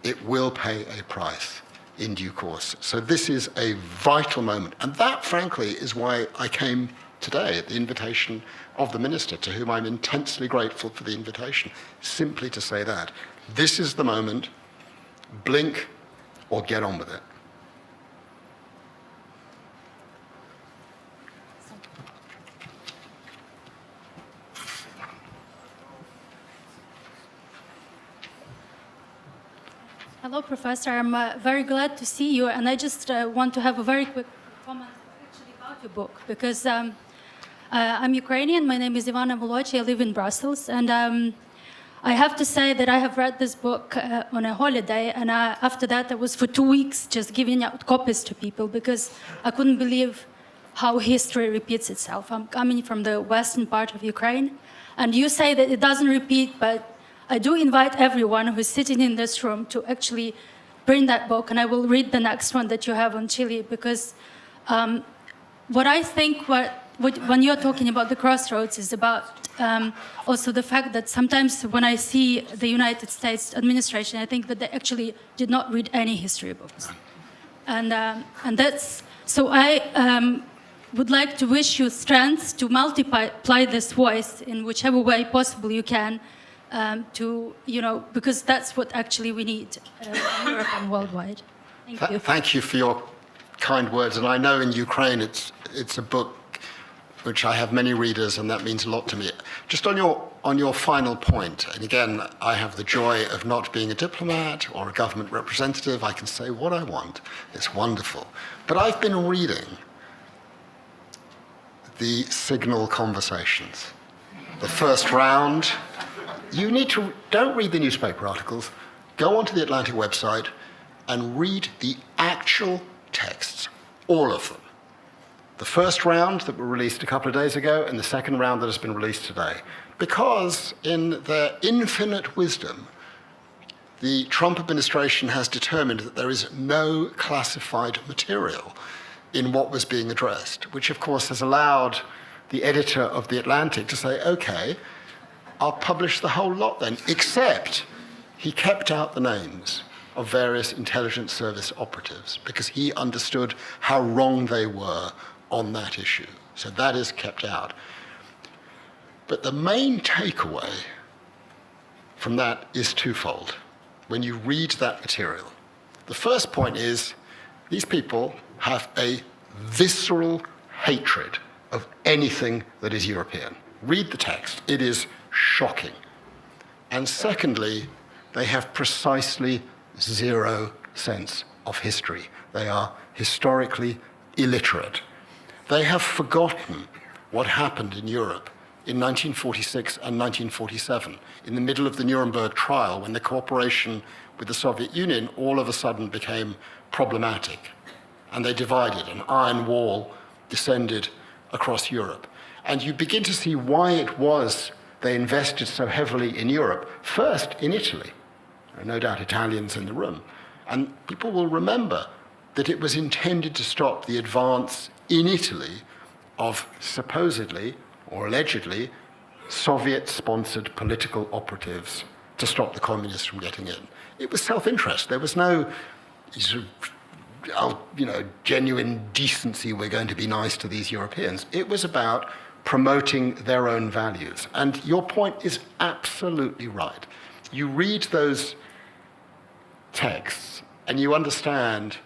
it will pay a price in due course. So this is a vital moment. And that, frankly, is why I came today at the invitation of the minister, to whom I'm intensely grateful for the invitation, simply to say that. This is the moment. Blink or get on with it. Hello, Professor. I'm very glad to see you, and I just want to have a very quick comment actually about your book, because I'm Ukrainian. My name is Ivana Molochi. I live in Brussels, and I have to say that I have read this book on a holiday, and after that I was for 2 weeks just giving out copies to people because I couldn't believe how history repeats itself. I'm coming from the western part of Ukraine, and you say that it doesn't repeat, but I do invite everyone who's sitting in this room to actually bring that book, and I will read the next one that you have on Chile, because what I think when you're talking about the crossroads is about also the fact that sometimes when I see the United States administration, I think that they actually did not read any history books. And that's, so I would like to wish you strength to multiply this voice in whichever way possible you can, to, because that's what actually we need in Europe and worldwide. Thank you. Thank you for your kind words. And I know in Ukraine it's a book which I have many readers, and that means a lot to me. Just on your final point, and again, I have the joy of not being a diplomat or a government representative. I can say what I want. It's wonderful. But I've been reading the Signal conversations. The first round. You need to, don't read the newspaper articles, go onto the Atlantic website and read the actual texts, all of them. The first round that were released a couple of days ago and the second round that has been released today. Because in their infinite wisdom, the Trump administration has determined that there is no classified material in what was being addressed, which of course has allowed the editor of The Atlantic to say, okay, I'll publish the whole lot then, except he kept out the names of various intelligence service operatives because he understood how wrong they were on that issue. So that is kept out. But the main takeaway from that is twofold when you read that material. The first point is these people have a visceral hatred of anything that is European. Read the text, it is shocking. And secondly, they have precisely zero sense of history. They are historically illiterate. They have forgotten what happened in Europe in 1946 and 1947, in the middle of the Nuremberg trial, when the cooperation with the Soviet Union all of a sudden became problematic. And they divided, an iron wall descended across Europe. And you begin to see why it was they invested so heavily in Europe, first in Italy. There are no doubt Italians in the room. And people will remember that it was intended to stop the advance in Italy of supposedly or allegedly Soviet-sponsored political operatives to stop the communists from getting in. It was self-interest. There was no sort of, genuine decency, we're going to be nice to these Europeans. It was about promoting their own values. And your point is absolutely right. You read those texts and you understand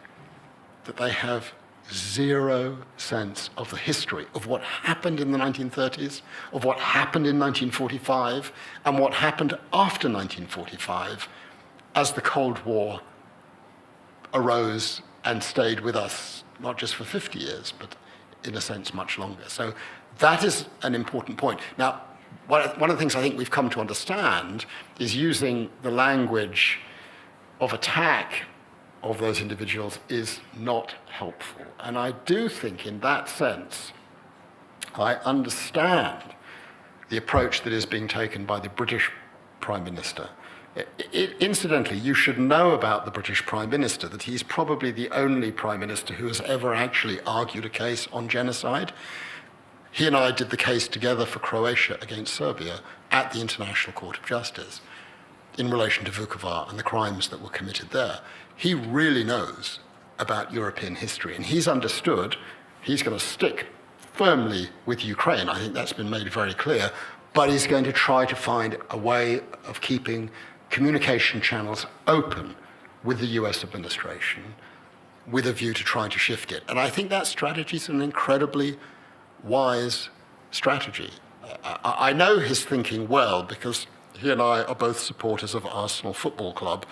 that they have zero sense of the history of what happened in the 1930s, of what happened in 1945, and what happened after 1945 as the Cold War arose and stayed with us, not just for 50 years, but in a sense much longer. So that is an important point. Now, one of the things I think we've come to understand is using the language of attack of those individuals is not helpful. And I do think in that sense, I understand the approach that is being taken by the British Prime Minister. Incidentally, you should know about the British Prime Minister that he's probably the only Prime Minister who has ever actually argued a case on genocide. He and I did the case together for Croatia against Serbia at the International Court of Justice in relation to Vukovar and the crimes that were committed there. He really knows about European history, and he's understood he's going to stick firmly with Ukraine. I think that's been made very clear, but he's going to try to find a way of keeping communication channels open with the US administration with a view to trying to shift it. And I think that strategy is an incredibly wise strategy. I know his thinking well because he and I are both supporters of Arsenal Football Club,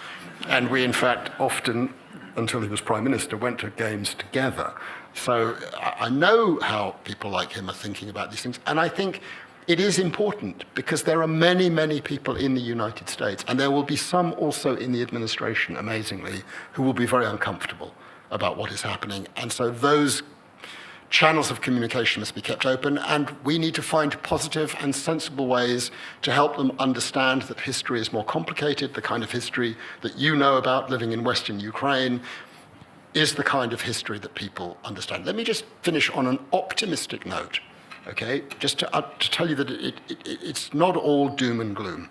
and we in fact often, until he was Prime Minister, went to games together. So I know how people like him are thinking about these things, and I think it is important because there are many, many people in the United States, and there will be some also in the administration, amazingly, who will be very uncomfortable about what is happening. And so those channels of communication must be kept open, and we need to find positive and sensible ways to help them understand that history is more complicated. The kind of history that you know about living in Western Ukraine is the kind of history that people understand. Let me just finish on an optimistic note, okay? Just to tell you that it's not all doom and gloom.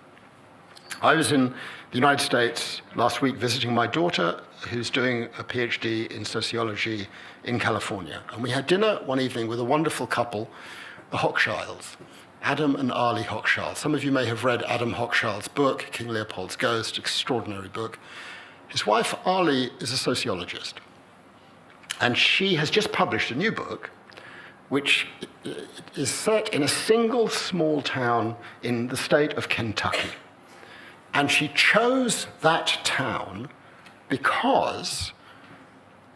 I was in the United States last week visiting my daughter, who's doing a PhD in sociology in California. And we had dinner one evening with a wonderful couple, the Hochschilds, Adam and Arlie Hochschild. Some of you may have read Adam Hochschild's book, King Leopold's Ghost, extraordinary book. His wife, Arlie, is a sociologist. And she has just published a new book, which is set in a single small town in the state of Kentucky. And she chose that town because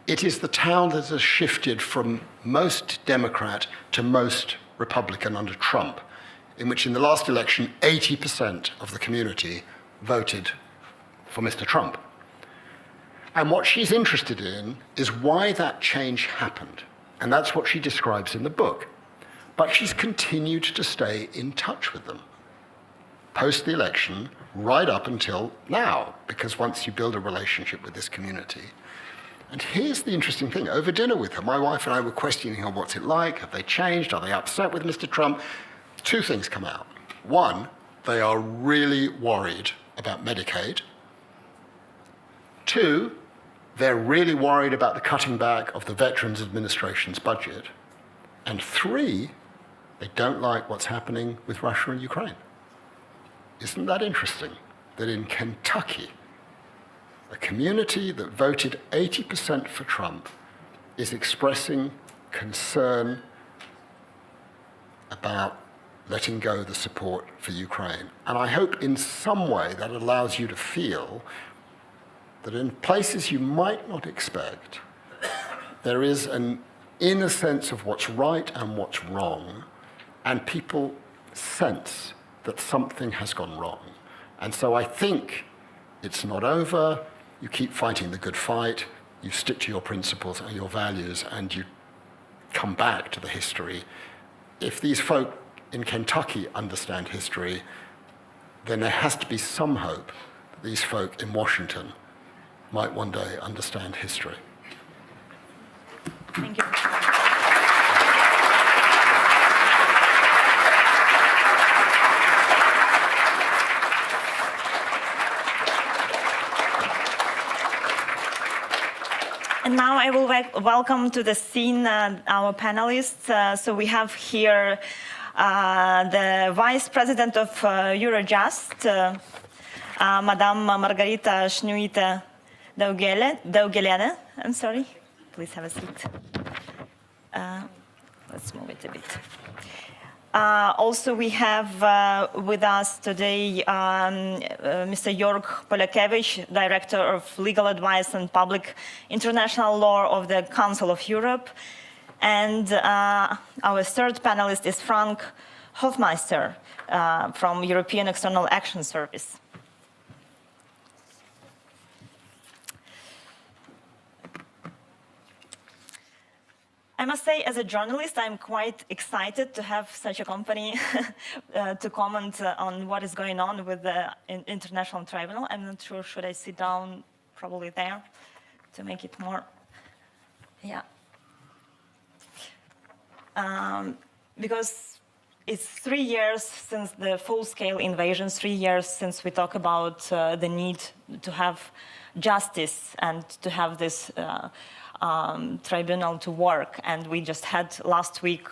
it is the town that has shifted from most Democrat to most Republican under Trump, in which in the last election, 80% of the community voted for Mr. Trump. And what she's interested in is why that change happened. And that's what she describes in the book. But she's continued to stay in touch with them post the election, right up until now, because once you build a relationship with this community. And here's the interesting thing. Over dinner with her, my wife and I were questioning her, what's it like? Have they changed? Are they upset with Mr. Trump? Two things come out. One, they are really worried about Medicaid. Two, they're really worried about the cutting back of the Veterans Administration's budget. And three, they don't like what's happening with Russia and Ukraine. Isn't that interesting? That in Kentucky, a community that voted 80% for Trump is expressing concern about letting go the support for Ukraine. And I hope in some way that allows you to feel that in places you might not expect, there is an inner sense of what's right and what's wrong, and people sense that something has gone wrong. And so I think it's not over. You keep fighting the good fight, you stick to your principles and your values, and you come back to the history. If these folk in Kentucky understand history, then there has to be some hope that these folk in Washington might one day understand history. Thank you. And now I will welcome to the scene our panelists. So we have here the Vice President of Eurojust, Madame Margarita Schnuite Daugelene. I'm sorry. Please have a seat. Let's move it a bit. Also, we have with us today Mr. Jörg Polakevich, Director of Legal Advice and Public International Law of the Council of Europe. And our third panelist is Frank Hofmeister from European External Action Service. I must say, as a journalist, I'm quite excited to have such a company to comment on what is going on with the International Tribunal. I'm not sure, should I sit down probably there to make it more, yeah. Because it's 3 years since the full-scale invasion, 3 years since we talk about the need to have justice and to have this tribunal to work, and we just had last week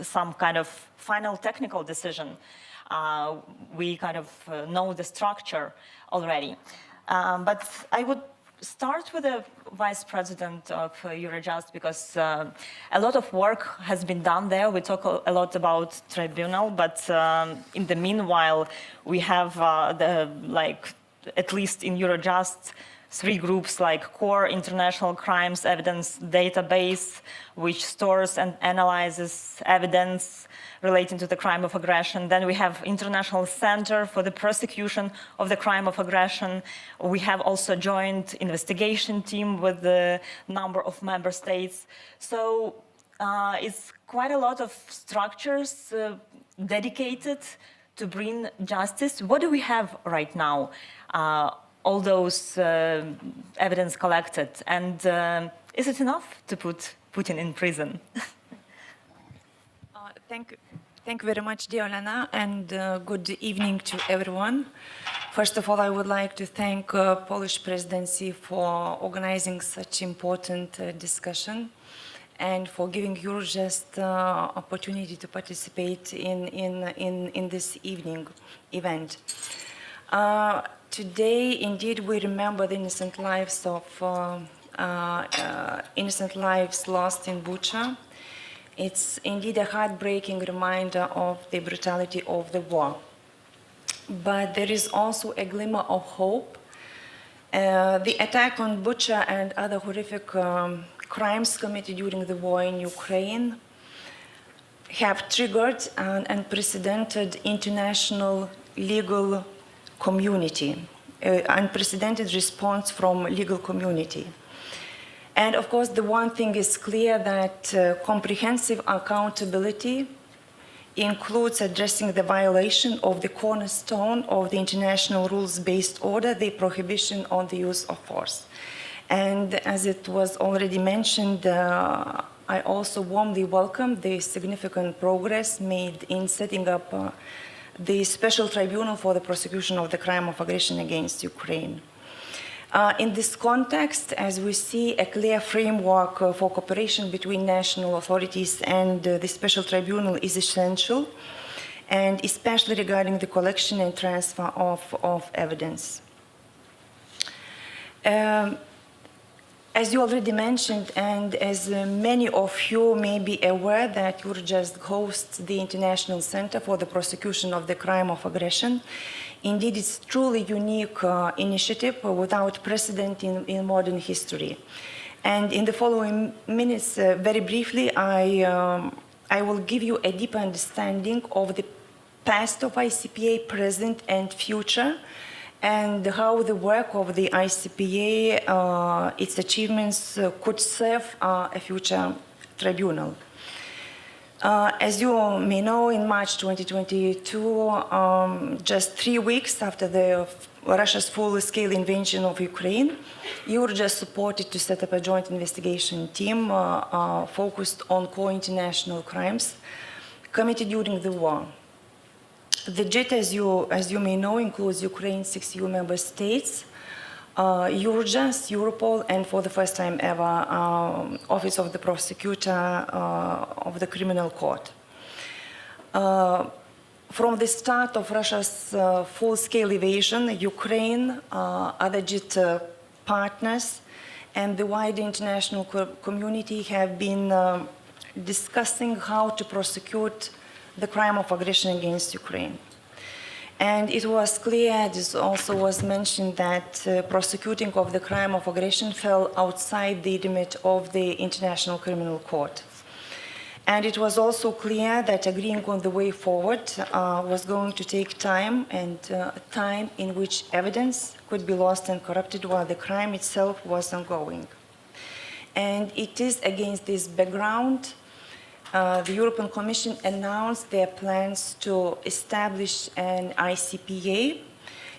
some kind of final technical decision. We kind of know the structure already. But I would start with the Vice President of Eurojust, because a lot of work has been done there. We talk a lot about tribunal, but in the meanwhile, we have at least in Eurojust, 3 groups like Core International Crimes Evidence Database, which stores and analyzes evidence relating to the crime of aggression. Then we have International Center for the Prosecution of the Crime of Aggression. We have also a joint investigation team with the number of member states. So it's quite a lot of structures dedicated to bring justice. What do we have right now? All those evidence collected, and is it enough to put Putin in prison? Thank you very much, Diolana, and good evening to everyone. First of all, I would like to thank Polish presidency for organizing such important discussion and for giving Eurojust opportunity to participate in this evening event. Today, indeed, we remember the innocent lives of lost in Bucha. It's indeed a heartbreaking reminder of the brutality of the war. But there is also a glimmer of hope. The attack on Bucha and other horrific crimes committed during the war in Ukraine have triggered an unprecedented international legal community, unprecedented response from legal community. And of course, the one thing is clear that comprehensive accountability includes addressing the violation of the cornerstone of the international rules-based order, the prohibition on the use of force. And as it was already mentioned, I also warmly welcome the significant progress made in setting up the Special Tribunal for the Prosecution of the Crime of Aggression against Ukraine. In this context, as we see, a clear framework for cooperation between national authorities and the Special Tribunal is essential, and especially regarding the collection and transfer of evidence. As you already mentioned, and as many of you may be aware, that Eurojust hosts the International Center for the Prosecution of the Crime of Aggression. Indeed, it's a truly unique initiative without precedent in modern history. And in the following minutes, very briefly, I will give you a deeper understanding of the past of ICPA, present and future, and how the work of the ICPA, its achievements, could serve a future tribunal. As you may know, in March 2022, just 3 weeks after Russia's full-scale invasion of Ukraine, Eurojust supported to set up a joint investigation team focused on core-international crimes committed during the war. The JIT, as you may know, includes Ukraine's 6 EU member states, Eurojust, Europol, and for the first time ever, Office of the Prosecutor of the Criminal Court. From the start of Russia's full-scale invasion, Ukraine, other JIT partners, and the wider international community have been discussing how to prosecute the crime of aggression against Ukraine. And it was clear, this also was mentioned, that prosecuting of the crime of aggression fell outside the remit of the International Criminal Court. And it was also clear that agreeing on the way forward was going to take time, and time in which evidence could be lost and corrupted while the crime itself was ongoing. And it is against this background the European Commission announced their plans to establish an ICPA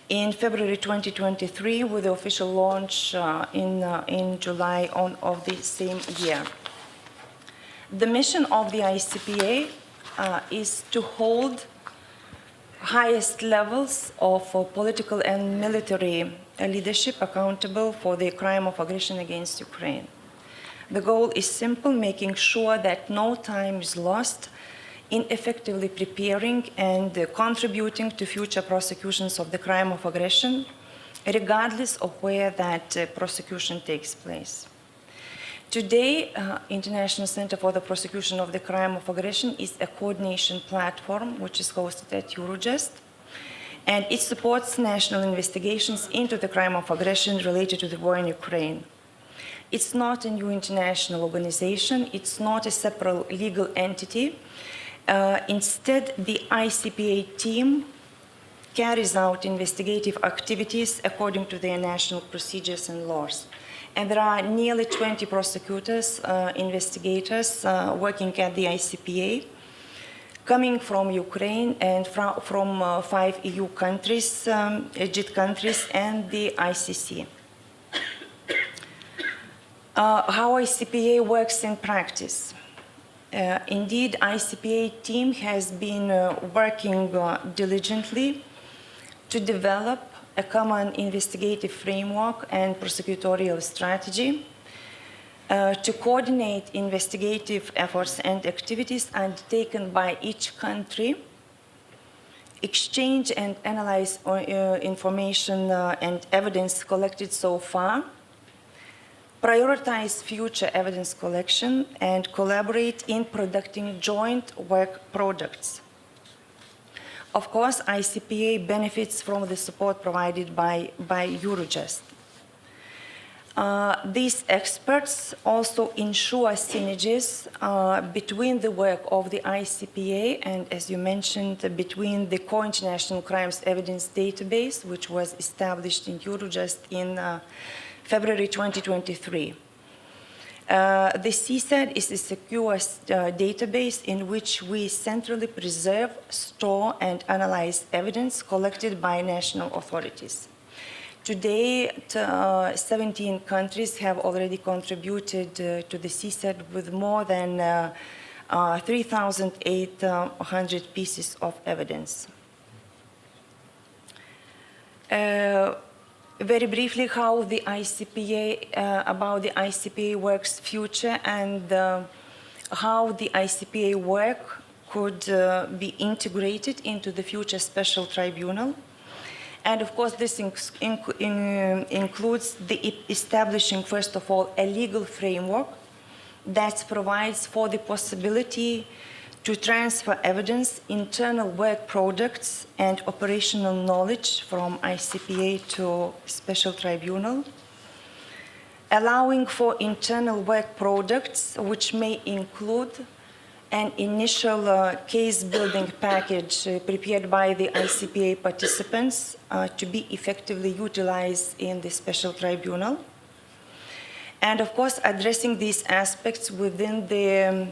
in February 2023, with the official launch in July of the same year. The mission of the ICPA is to hold highest levels of political and military leadership accountable for the crime of aggression against Ukraine. The goal is simple: making sure that no time is lost in effectively preparing and contributing to future prosecutions of the crime of aggression, regardless of where that prosecution takes place. Today, International Center for the Prosecution of the Crime of Aggression is a coordination platform which is hosted at Eurojust, and it supports national investigations into the crime of aggression related to the war in Ukraine. It's not a new international organization. It's not a separate legal entity. Instead, the ICPA team carries out investigative activities according to their national procedures and laws. And there are nearly 20 prosecutors, investigators working at the ICPA, coming from Ukraine and from 5 EU countries, JIT countries, and the ICC. How ICPA works in practice. Indeed, ICPA team has been working diligently to develop a common investigative framework and prosecutorial strategy, to coordinate investigative efforts and activities undertaken by each country, exchange and analyze information and evidence collected so far, prioritize future evidence collection, and collaborate in producing joint work products. Of course, ICPA benefits from the support provided by Eurojust. These experts also ensure synergies between the work of the ICPA and, as you mentioned, between the Core International Crimes Evidence Database, which was established in Eurojust in February 2023. The CSED is a secure database in which we centrally preserve, store, and analyze evidence collected by national authorities. Today, 17 countries have already contributed to the CSAT with more than 3,800 pieces of evidence. Very briefly, how the ICPA, about the ICPA work's future and how the ICPA work could be integrated into the future special tribunal. And of course, this includes the establishing, first of all, a legal framework that provides for the possibility to transfer evidence, internal work products, and operational knowledge from ICPA to special tribunal, allowing for internal work products, which may include an initial case-building package prepared by the ICPA participants to be effectively utilized in the special tribunal. And of course, addressing these aspects within the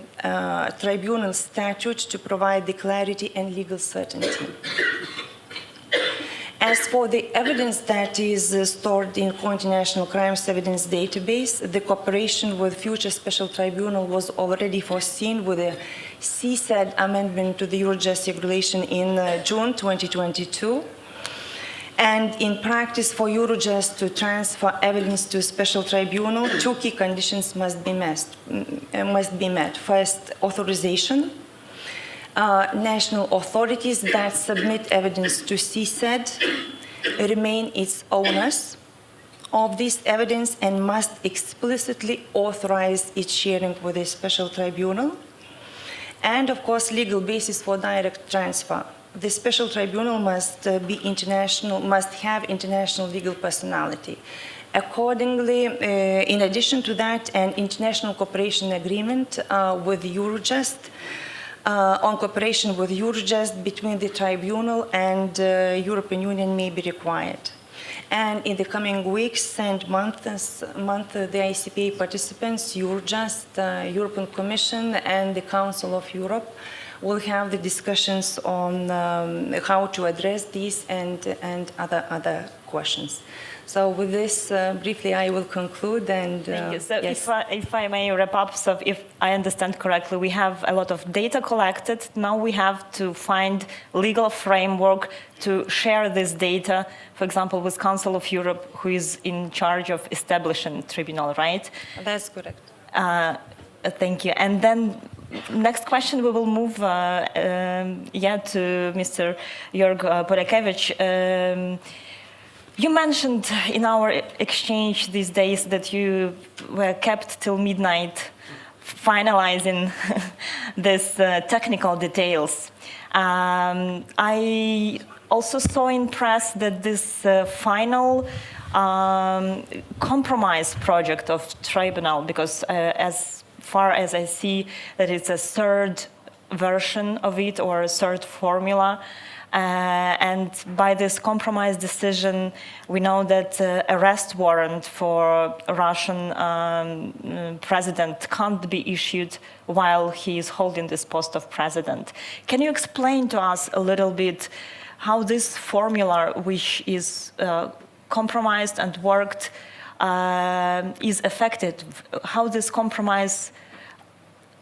tribunal statute to provide the clarity and legal certainty. As for the evidence that is stored in International Crimes Evidence Database, the cooperation with future special tribunal was already foreseen with a CSAD amendment to the Eurojust regulation in June 2022. And in practice, for Eurojust to transfer evidence to a special tribunal, two key conditions must be met. First, authorization. National authorities that submit evidence to CSAD remain its owners of this evidence and must explicitly authorize its sharing with a special tribunal. And of course, legal basis for direct transfer. The special tribunal must be international, must have international legal personality. Accordingly, in addition to that, an international cooperation agreement with Eurojust on cooperation with Eurojust between the tribunal and European Union may be required. And in the coming weeks and months, the ICPA participants, Eurojust, European Commission, and the Council of Europe will have the discussions on how to address these and other questions. So with this, briefly, I will conclude. And thank you. So yes. if I may wrap up, so if I understand correctly, we have a lot of data collected. Now we have to find legal framework to share this data, for example, with Council of Europe, who is in charge of establishing tribunal, right? That's correct. Thank you. And then next question, we will move to Mr. Jörg Porekevich. You mentioned in our exchange these days that you were kept till midnight finalizing these technical details. I also saw in press that this final compromise project of tribunal, because as far as I see that it's a third version of it or a third formula, and by this compromise decision, we know that arrest warrant for Russian president can't be issued while he is holding this post of president. Can you explain to us a little bit how this formula, which is compromised and worked, is affected? How this compromise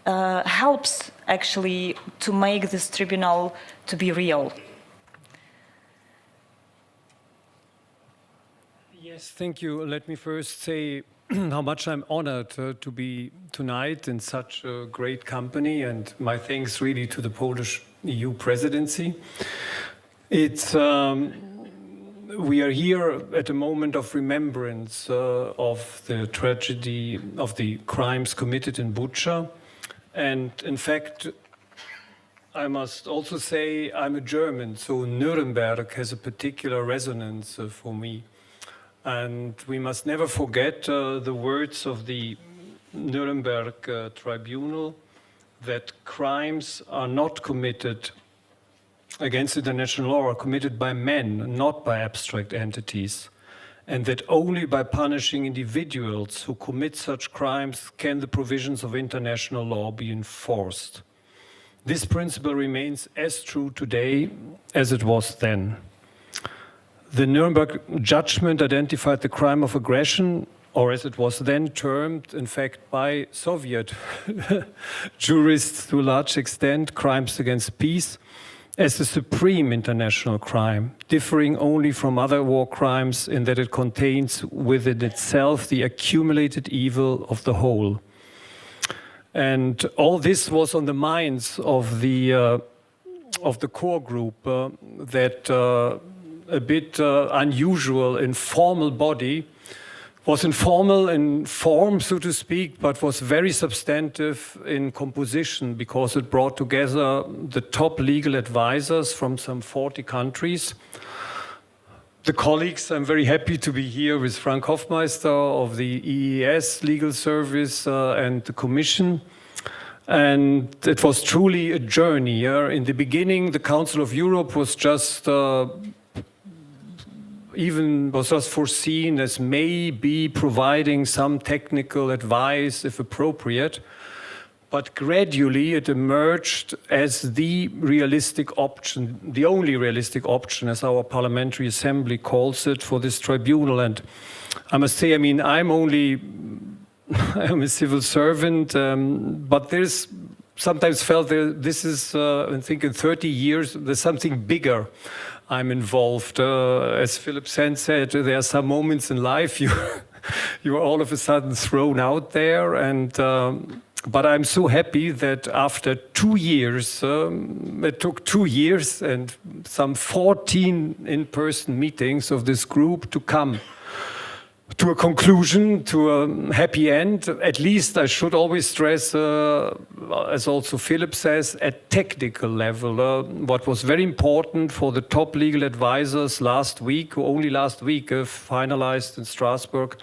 helps actually to make this tribunal to be real? Yes, thank you. Let me first say how much I'm honored to be tonight in such a great company, and my thanks really to the Polish EU presidency. It's we are here at a moment of remembrance of the tragedy, of the crimes committed in Bucha. And in fact, I must also say I'm a German, so Nuremberg has a particular resonance for me. And we must never forget the words of the Nuremberg tribunal, that crimes are not committed against international law, are committed by men, not by abstract entities, and that only by punishing individuals who commit such crimes can the provisions of international law be enforced. This principle remains as true today as it was then. The Nuremberg judgment identified the crime of aggression, or as it was then termed, in fact, by Soviet jurists to a large extent, crimes against peace, as a supreme international crime, differing only from other war crimes in that it contains within itself the accumulated evil of the whole. And all this was on the minds of the core group that a bit unusual, informal body, was informal in form, so to speak, but was very substantive in composition because it brought together the top legal advisors from some 40 countries. The colleagues, I'm very happy to be here with Frank Hofmeister of the EES Legal Service and the Commission. And it was truly a journey. In the beginning, the Council of Europe was just foreseen as maybe providing some technical advice if appropriate, but gradually it emerged as the realistic option, the only realistic option, as our Parliamentary Assembly calls it, for this tribunal. And I must say, I mean, I'm a civil servant, but there's sometimes felt that this is, I think in 30 years, there's something bigger I'm involved. As Philip Sen said, there are some moments in life you are all of a sudden thrown out there. And but I'm so happy that after 2 years, it took 2 years and some 14 in-person meetings of this group to come to a conclusion, to a happy end. At least I should always stress, as also Philip says, at technical level. What was very important for the top legal advisors last week, who only last week finalized in Strasbourg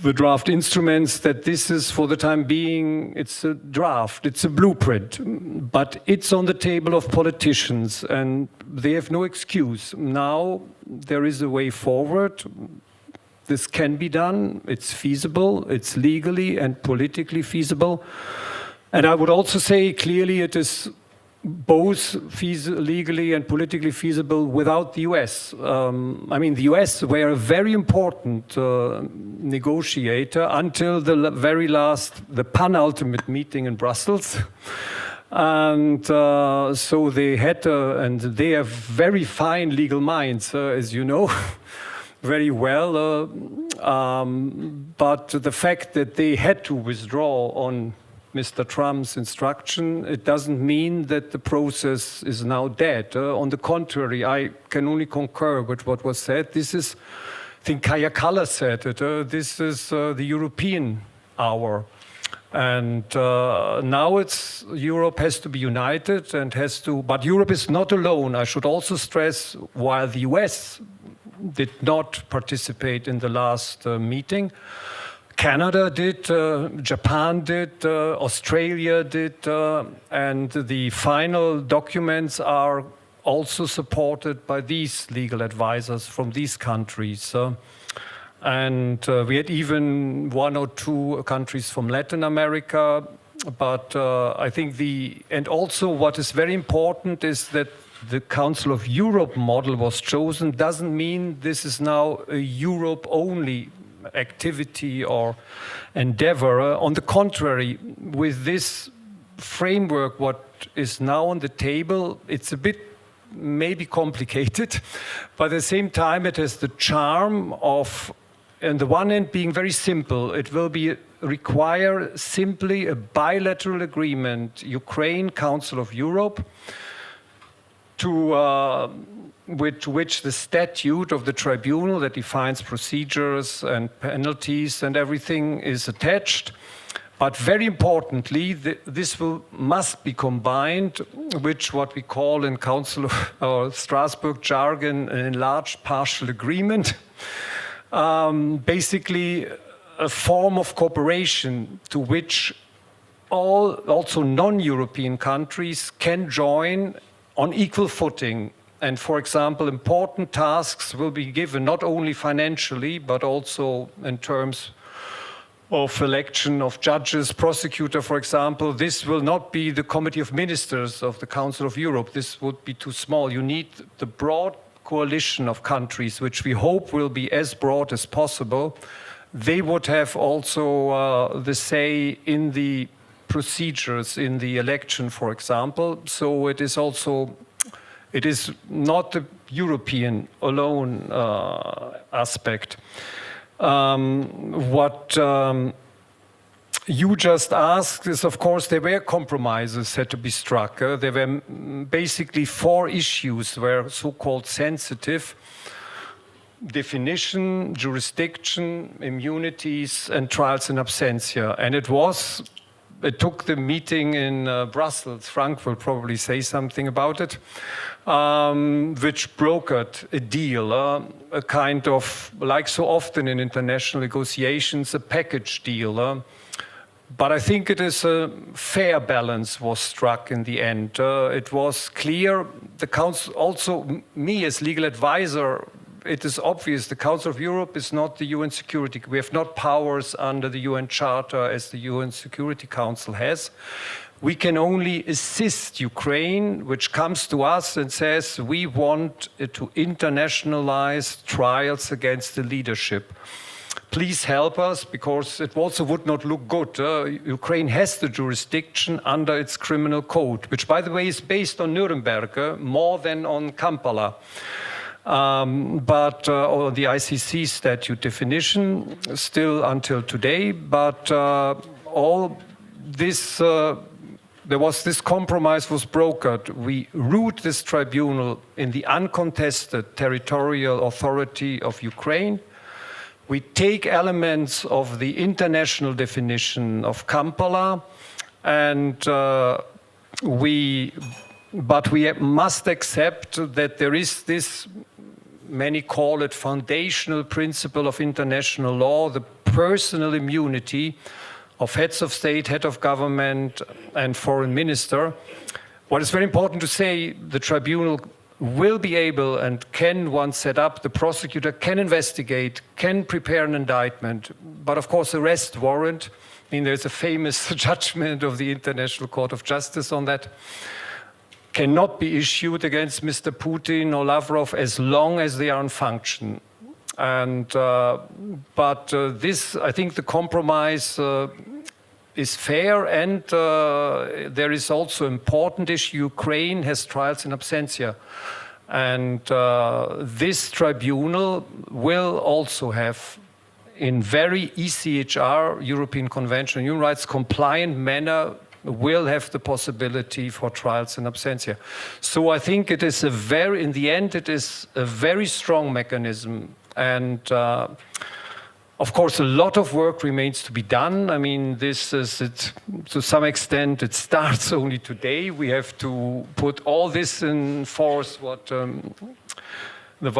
the draft instruments, that this is, for the time being, it's a draft, it's a blueprint, but it's on the table of politicians and they have no excuse. Now there is a way forward. This can be done, it's feasible, it's legally and politically feasible. And I would also say clearly it is both legally and politically feasible without the US. I mean, the US were a very important negotiator until the penultimate meeting in Brussels. And so they had, and they have very fine legal minds, as you know. Very well, but the fact that they had to withdraw on Mr. Trump's instruction, it doesn't mean that the process is now dead. On the contrary, I can only concur with what was said. This is, I think Kaya Kallas said it, this is the European hour. And now Europe has to be united and but Europe is not alone. I should also stress, while the US did not participate in the last meeting, Canada did, Japan did, Australia did, and the final documents are also supported by these legal advisors from these countries. And we had even 1 or 2 countries from Latin America, but I think and also what is very important is that the Council of Europe model was chosen. Doesn't mean this is now a Europe-only activity or endeavor. On the contrary, with this framework, what is now on the table, it's a bit maybe complicated, but at the same time it has the charm of, on the one hand, being very simple. It will require simply a bilateral agreement, Ukraine, Council of Europe, with which the statute of the tribunal that defines procedures and penalties and everything is attached. But very importantly, this must be combined with what we call in Council or Strasbourg jargon an enlarged partial agreement. Basically, a form of cooperation to which also non-European countries can join on equal footing. And for example, important tasks will be given not only financially, but also in terms of election of judges, prosecutor, for example. This will not be the Committee of Ministers of the Council of Europe. This would be too small. You need the broad coalition of countries, which we hope will be as broad as possible, they would have also the say in the procedures in the election, for example. So it is not the European alone aspect. What you just asked is, of course, there were compromises had to be struck. There were basically 4 issues were so-called sensitive: definition, jurisdiction, immunities, and trials in absentia. And it took the meeting in Brussels, Frank will probably say something about it, which brokered a deal, a kind of, like so often in international negotiations, a package deal. But I think it is a fair balance was struck in the end. It was clear, the Council, also me as legal advisor, it is obvious the Council of Europe is not the UN Security. We have not powers under the UN Charter as the UN Security Council has. We can only assist Ukraine, which comes to us and says we want to internationalize trials against the leadership. Please help us, because it also would not look good. Ukraine has the jurisdiction under its criminal code, which, by the way, is based on Nuremberg more than on Kampala. Or the ICC statute definition still until today, but all this, there was this compromise was brokered. We root this tribunal in the uncontested territorial authority of Ukraine. We take elements of the international definition of Kampala, and but we must accept that there is this, many call it foundational principle of international law, the personal immunity of heads of state, head of government, and foreign minister. What is very important to say, the tribunal will be able and can, once set up, the prosecutor can investigate, can prepare an indictment, but of course arrest warrant. I mean, there's a famous judgment of the International Court of Justice on that. Cannot be issued against Mr. Putin or Lavrov as long as they are in function. And this, I think, the compromise is fair, and there is also important issue. Ukraine has trials in absentia, and this tribunal will also have, in very ECHR, European Convention on Human Rights, compliant manner, will have the possibility for trials in absentia. So I think it is in the end, it is a very strong mechanism. And of course, a lot of work remains to be done. I mean, this is, to some extent, it starts only today. We have to put all this in force, what the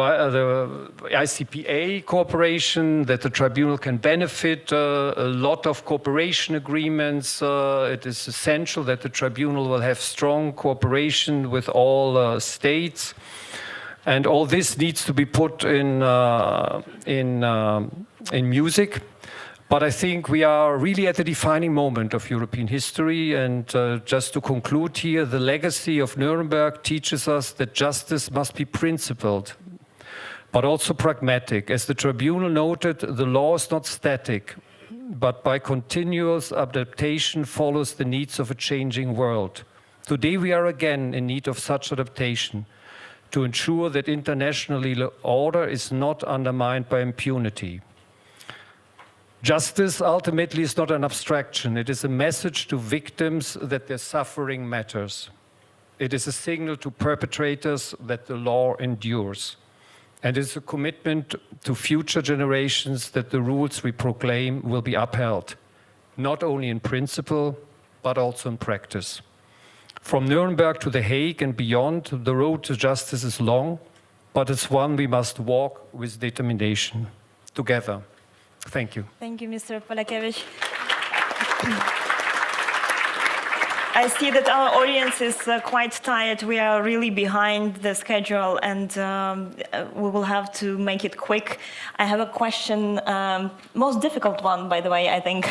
ICPA cooperation, that the tribunal can benefit, a lot of cooperation agreements. It is essential that the tribunal will have strong cooperation with all states. And all this needs to be put in music. But I think we are really at the defining moment of European history. And just to conclude here, the legacy of Nuremberg teaches us that justice must be principled, but also pragmatic. As the tribunal noted, the law is not static, but by continuous adaptation follows the needs of a changing world. Today we are again in need of such adaptation to ensure that international order is not undermined by impunity. Justice ultimately is not an abstraction. It is a message to victims that their suffering matters. It is a signal to perpetrators that the law endures. And it is a commitment to future generations that the rules we proclaim will be upheld, not only in principle, but also in practice. From Nuremberg to The Hague and beyond, the road to justice is long, but it's one we must walk with determination, together. Thank you. Thank you, Mr. Polakevich. I see that our audience is quite tired. We are really behind the schedule, and we will have to make it quick. I have a question, most difficult one, by the way, I think,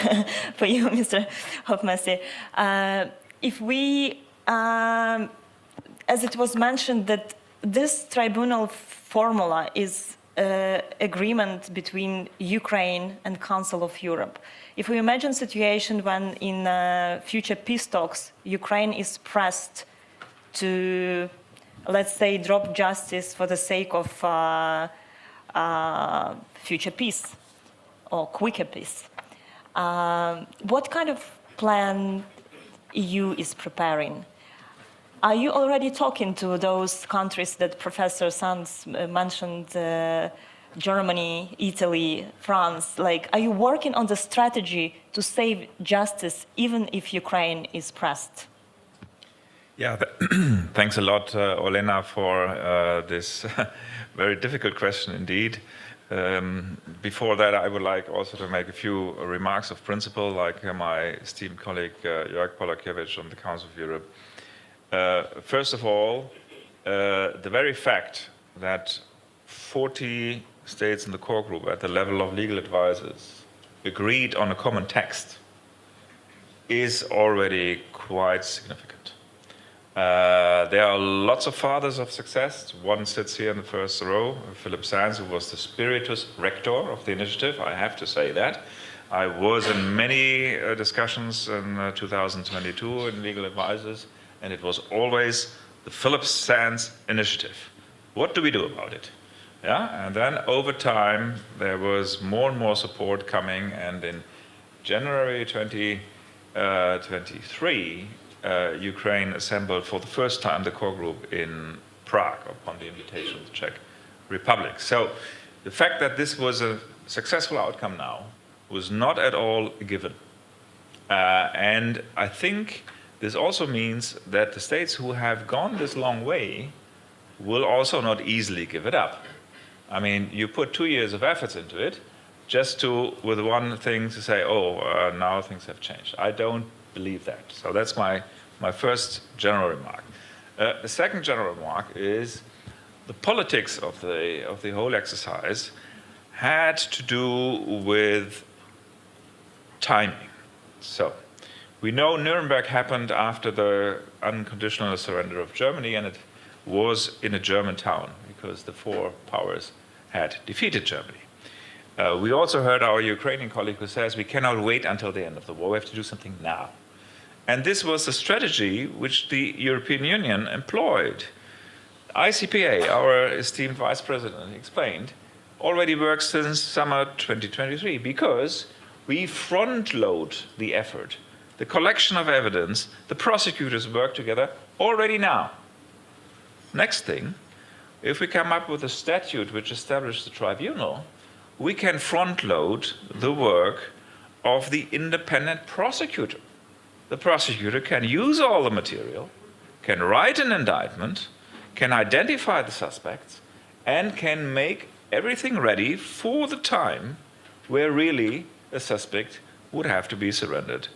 for you, Mr. Hofmeister. If we, as it was mentioned, that this tribunal formula is agreement between Ukraine and Council of Europe. If we imagine a situation when in future peace talks, Ukraine is pressed to, let's say, drop justice for the sake of future peace or quicker peace. What kind of plan EU is preparing? Are you already talking to those countries that Professor Sands mentioned, Germany, Italy, France? Like, are you working on the strategy to save justice even if Ukraine is pressed? Yeah, thanks a lot, Olena, for this very difficult question indeed. Before that, I would like also to make a few remarks of principle, like my esteemed colleague Jörg Polakiewicz from the Council of Europe. First of all, the very fact that 40 states in the core group at the level of legal advisors agreed on a common text is already quite significant. There are lots of fathers of success. One sits here in the first row, Philip Sands, who was the spiritus rector of the initiative. I have to say that. I was in many discussions in 2022 in legal advisors, and it was always the Philip Sands initiative. What do we do about it? Yeah, and then over time, there was more and more support coming, and in January 2023, Ukraine assembled for the first time the core group in Prague upon the invitation of the Czech Republic. So the fact that this was a successful outcome now was not at all a given. And I think this also means that the states who have gone this long way will also not easily give it up. I mean, you put 2 years of efforts into it just to, with one thing, to say, now things have changed. I don't believe that. So that's my first general remark. The second general remark is the politics of the whole exercise had to do with timing. So we know Nuremberg happened after the unconditional surrender of Germany, and it was in a German town because the four powers had defeated Germany. We also heard our Ukrainian colleague who says we cannot wait until the end of the war, we have to do something now. And this was the strategy which the European Union employed. ICPA, our esteemed Vice President explained, already works since summer 2023 because we front load the effort. The collection of evidence, the prosecutors work together already now. Next thing, if we come up with a statute which establishes the tribunal, we can front load the work of the independent prosecutor. The prosecutor can use all the material, can write an indictment, can identify the suspects, and can make everything ready for the time where really a suspect would have to be surrendered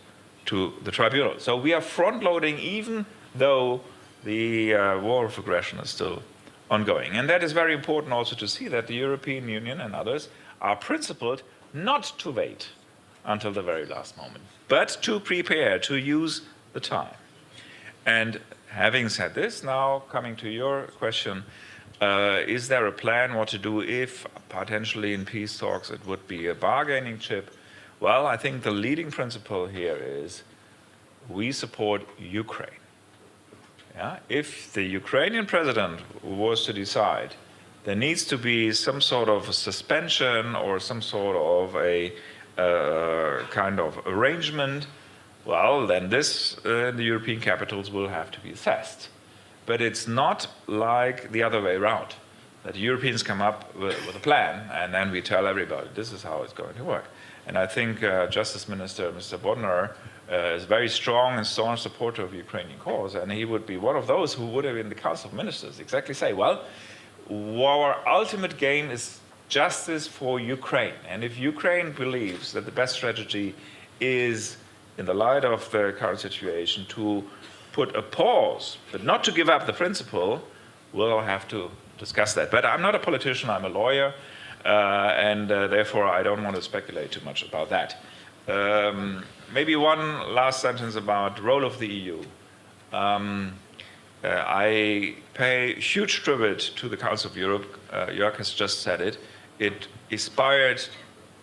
to the tribunal. So we are front-loading even though the war of aggression is still ongoing. And that is very important also to see that the European Union and others are principled not to wait until the very last moment, but to prepare, to use the time. And having said this, now coming to your question, is there a plan what to do if potentially in peace talks it would be a bargaining chip? Well, I think the leading principle here is we support Ukraine. Yeah? If the Ukrainian president was to decide there needs to be some sort of a suspension or some sort of a kind of arrangement, well, then this in the European capitals will have to be assessed. But it's not like the other way around, that the Europeans come up with a plan and then we tell everybody this is how it's going to work. And I think Justice Minister Mr. Bodnar is a very strong and staunch supporter of the Ukrainian cause, and he would be one of those who would have in the Council of Ministers exactly say, well, our ultimate game is justice for Ukraine. And if Ukraine believes that the best strategy is, in the light of the current situation, to put a pause, but not to give up the principle, we'll have to discuss that. But I'm not a politician, I'm a lawyer, and therefore I don't want to speculate too much about that. Maybe one last sentence about the role of the EU. I pay huge tribute to the Council of Europe. Jörg has just said it. It inspired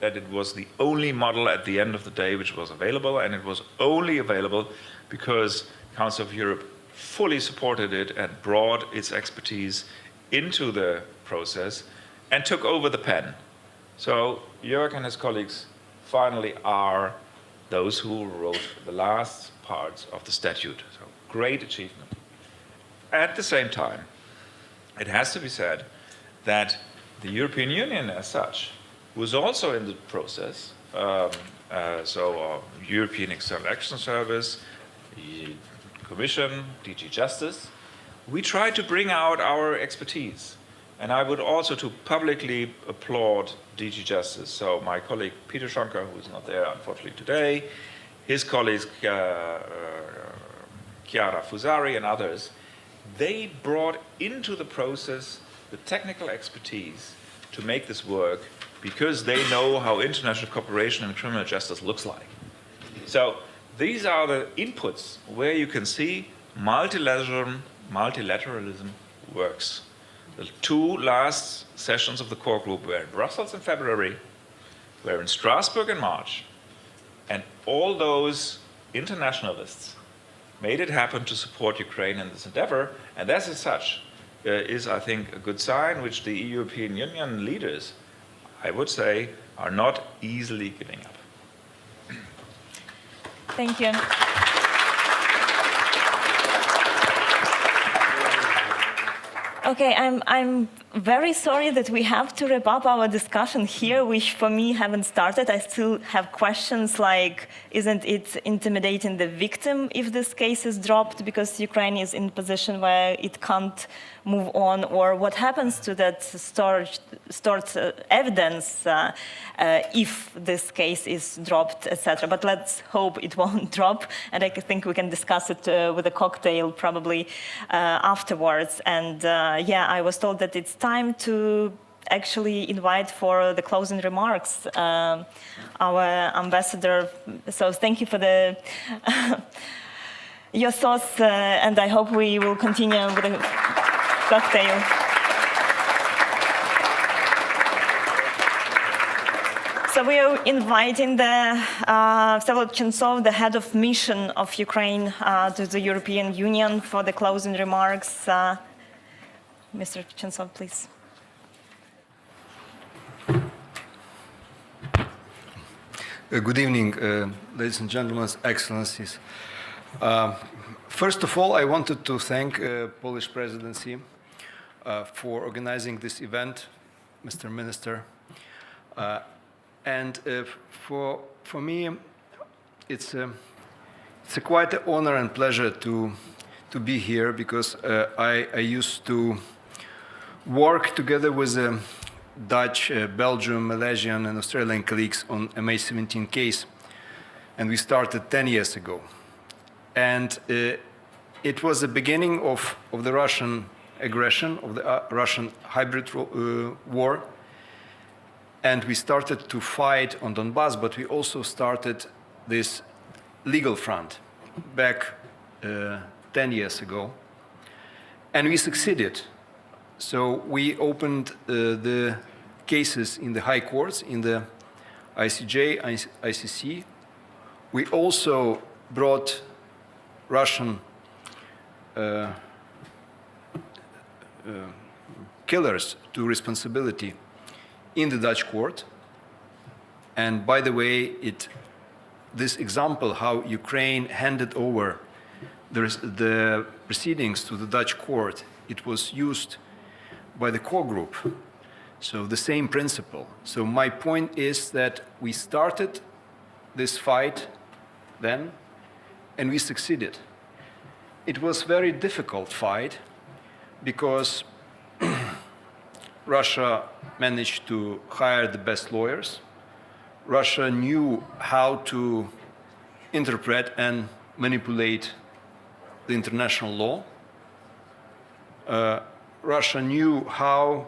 that it was the only model at the end of the day which was available, and it was only available because Council of Europe fully supported it and brought its expertise into the process and took over the pen. So Jörg and his colleagues finally are those who wrote the last parts of the statute. So great achievement. At the same time, it has to be said that the European Union as such was also in the process. European External Action Service, the Commission, DG Justice, we tried to bring out our expertise. And I would also to publicly applaud DG Justice. So my colleague Peter Schonker, who is not there unfortunately today, his colleagues Chiara Fusari and others, they brought into the process the technical expertise to make this work because they know how international cooperation in criminal justice looks like. So these are the inputs where you can see multilateralism works. The two last sessions of the core group were in Brussels in February, were in Strasbourg in March, and all those internationalists made it happen to support Ukraine in this endeavor, and that as such is, I think, a good sign which the European Union leaders, I would say, are not easily giving up. Thank you. Okay, I'm very sorry that we have to wrap up our discussion here, which for me haven't started. I still have questions like, isn't it intimidating the victim if this case is dropped because Ukraine is in a position where it can't move on, or what happens to that stored evidence if this case is dropped, etc. But let's hope it won't drop, and I think we can discuss it with a cocktail probably afterwards. And yeah, I was told that it's time to actually invite for the closing remarks our ambassador. So thank you for the your thoughts, and I hope we will continue with the cocktail. So we are inviting the Vsevolod Chensov, the head of mission of Ukraine, to the European Union for the closing remarks. Mr. Chensov, please. Good evening, ladies and gentlemen, excellencies. First of all, I wanted to thank Polish presidency for organizing this event, Mr. Minister. And for me, it's a quite an honor and pleasure to be here because I used to work together with Dutch, Belgium, Malaysian, and Australian colleagues on MH17 case, and we started 10 years ago. And it was the beginning of the Russian aggression, of the Russian hybrid war. And we started to fight on Donbass, but we also started this legal front back 10 years ago. And we succeeded. So we opened the cases in the high courts, in the ICJ, ICC. We also brought Russian killers to responsibility in the Dutch court. And by the way, this example how Ukraine handed over the proceedings to the Dutch court, it was used by the core group. So the same principle. So my point is that we started this fight then, and we succeeded. It was a very difficult fight because Russia managed to hire the best lawyers. Russia knew how to interpret and manipulate the international law. Russia knew how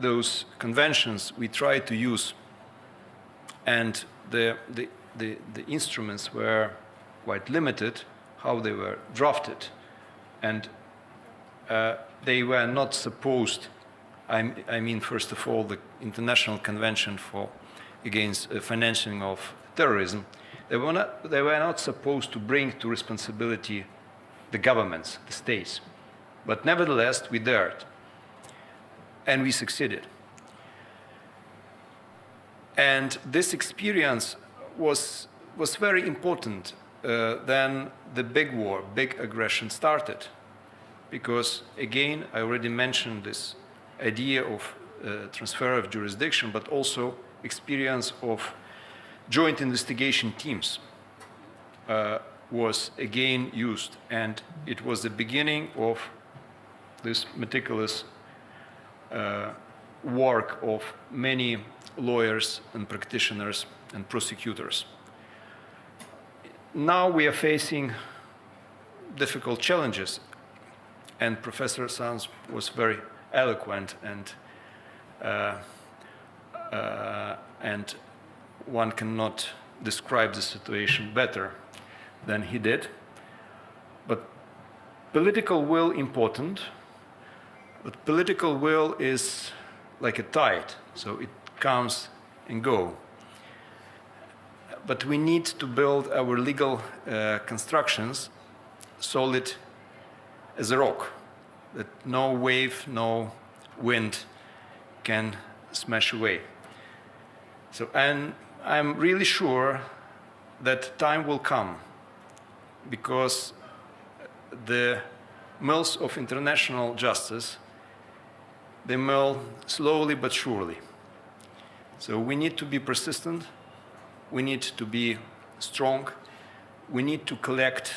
those conventions we tried to use, and the instruments were quite limited, how they were drafted. And they were not supposed, I mean, first of all, the International Convention against financing of terrorism, they were not supposed to bring to responsibility the governments, the states. But nevertheless, we dared. And we succeeded. And this experience was very important then the big war, big aggression started. Because again, I already mentioned this idea of transfer of jurisdiction, but also experience of joint investigation teams was again used. And it was the beginning of this meticulous work of many lawyers and practitioners and prosecutors. Now we are facing difficult challenges, and Professor Sanz was very eloquent, and one cannot describe the situation better than he did. But political will important, but political will is like a tide, so it comes and goes. But we need to build our legal constructions solid as a rock, that no wave, no wind can smash away. So, and I'm really sure that time will come, because the mills of international justice, they mill slowly but surely. So we need to be persistent, we need to be strong, we need to collect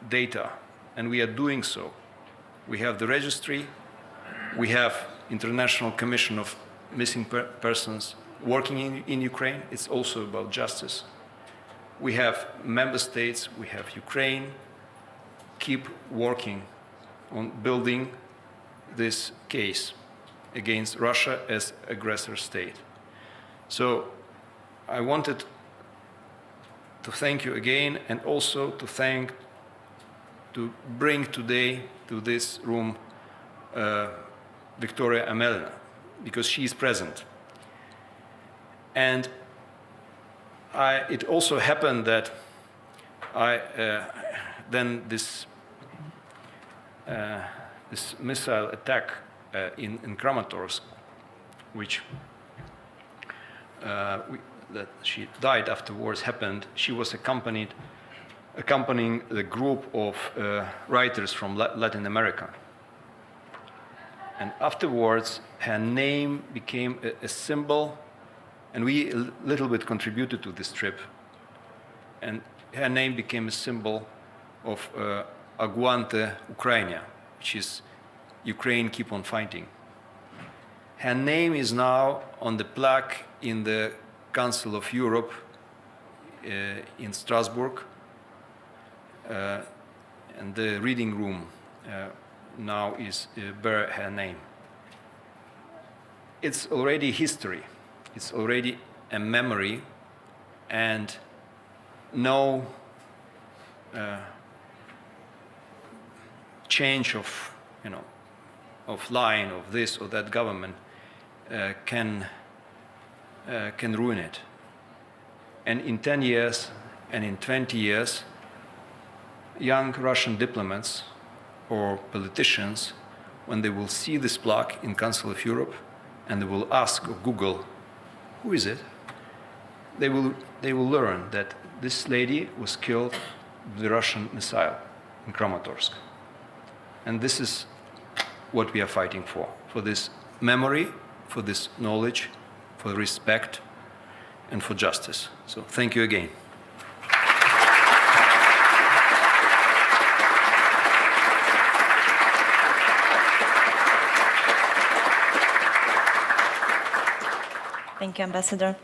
data, and we are doing so. We have the registry, we have International Commission of Missing Persons working in Ukraine. It's also about justice. We have member states, we have Ukraine. Keep working on building this case against Russia as aggressor state. So I wanted to thank you again, and also to bring today to this room Victoria Amelina, because she is present. And it also happened that then this missile attack in Kramatorsk, which that she died afterwards, happened. She was accompanying the group of writers from Latin America. And afterwards, her name became a symbol, and we a little bit contributed to this trip. And her name became a symbol of Aguante Ukraina, which is Ukraine keep on fighting. Her name is now on the plaque in the Council of Europe in Strasbourg, and the reading room now bear her name. It's already history. It's already a memory, and no change of line of this or that government can ruin it. And in 10 years and in 20 years, young Russian diplomats or politicians, when they will see this plaque in Council of Europe, and they will ask or Google, who is it? They will learn that this lady was killed with the Russian missile in Kramatorsk. And this is what we are fighting for this memory, for this knowledge, for respect, and for justice. So thank you again. Thank you, Ambassador.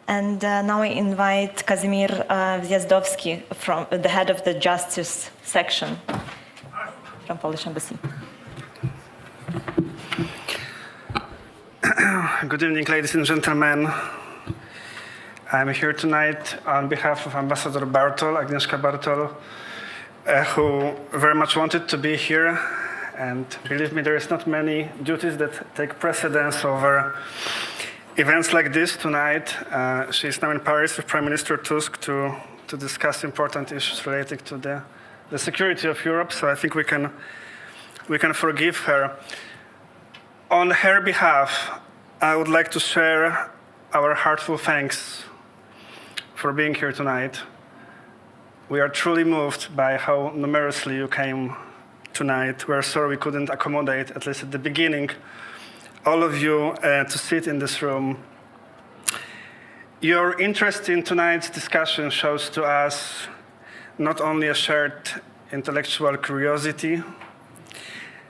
And now I invite Kazimir Wjazdowski, from the head of the Justice section from Polish Embassy. Good evening, ladies and gentlemen. I'm here tonight on behalf of Ambassador Bartol, Agnieszka Bartol, who very much wanted to be here. And believe me, there is not many duties that take precedence over events like this tonight. She's now in Paris with Prime Minister Tusk to discuss important issues related to the security of Europe. So I think we can forgive her. On her behalf, I would like to share our heartfelt thanks for being here tonight. We are truly moved by how numerously you came tonight. We're sorry we couldn't accommodate, at least at the beginning, all of you to sit in this room. Your interest in tonight's discussion shows to us not only a shared intellectual curiosity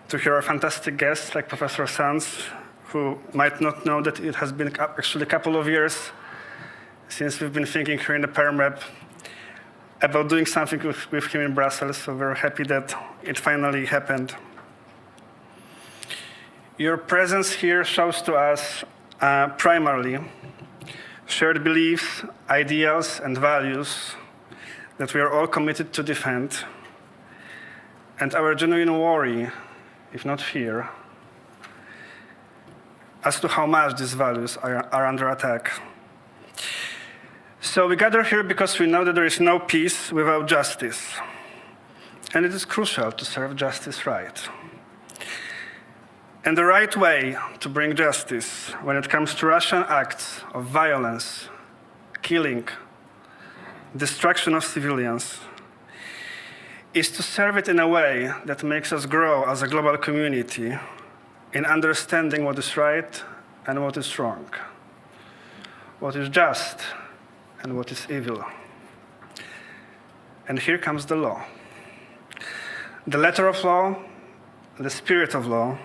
to hear our fantastic guests like Professor Sands, who might not know that it has been actually a couple of years since we've been thinking here in the Perm Rep about doing something with him in Brussels, so we're happy that it finally happened. Your presence here shows to us primarily shared beliefs, ideals, and values that we are all committed to defend, and our genuine worry, if not fear, as to how much these values are under attack. So we gather here because we know that there is no peace without justice, and it is crucial to serve justice right. And the right way to bring justice when it comes to Russian acts of violence, killing, destruction of civilians, is to serve it in a way that makes us grow as a global community in understanding what is right and what is wrong, what is just and what is evil. And here comes the law. The letter of law, the spirit of law,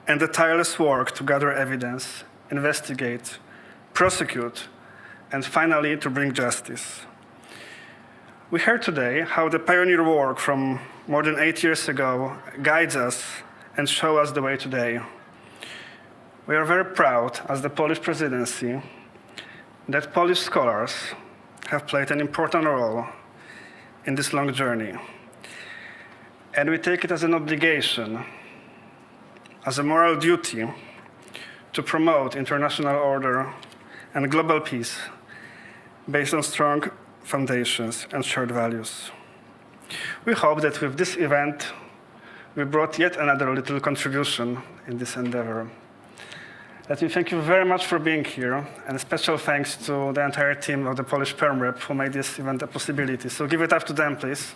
and the tireless work to gather evidence, investigate, prosecute, and finally to bring justice. We heard today how the pioneer work from more than 8 years ago guides us and shows us the way today. We are very proud, as the Polish presidency, that Polish scholars have played an important role in this long journey. And we take it as an obligation, as a moral duty, to promote international order and global peace based on strong foundations and shared values. We hope that with this event, we brought yet another little contribution in this endeavor. Let me thank you very much for being here, and special thanks to the entire team of the Polish Perm Rep who made this event a possibility. So give it up to them, please.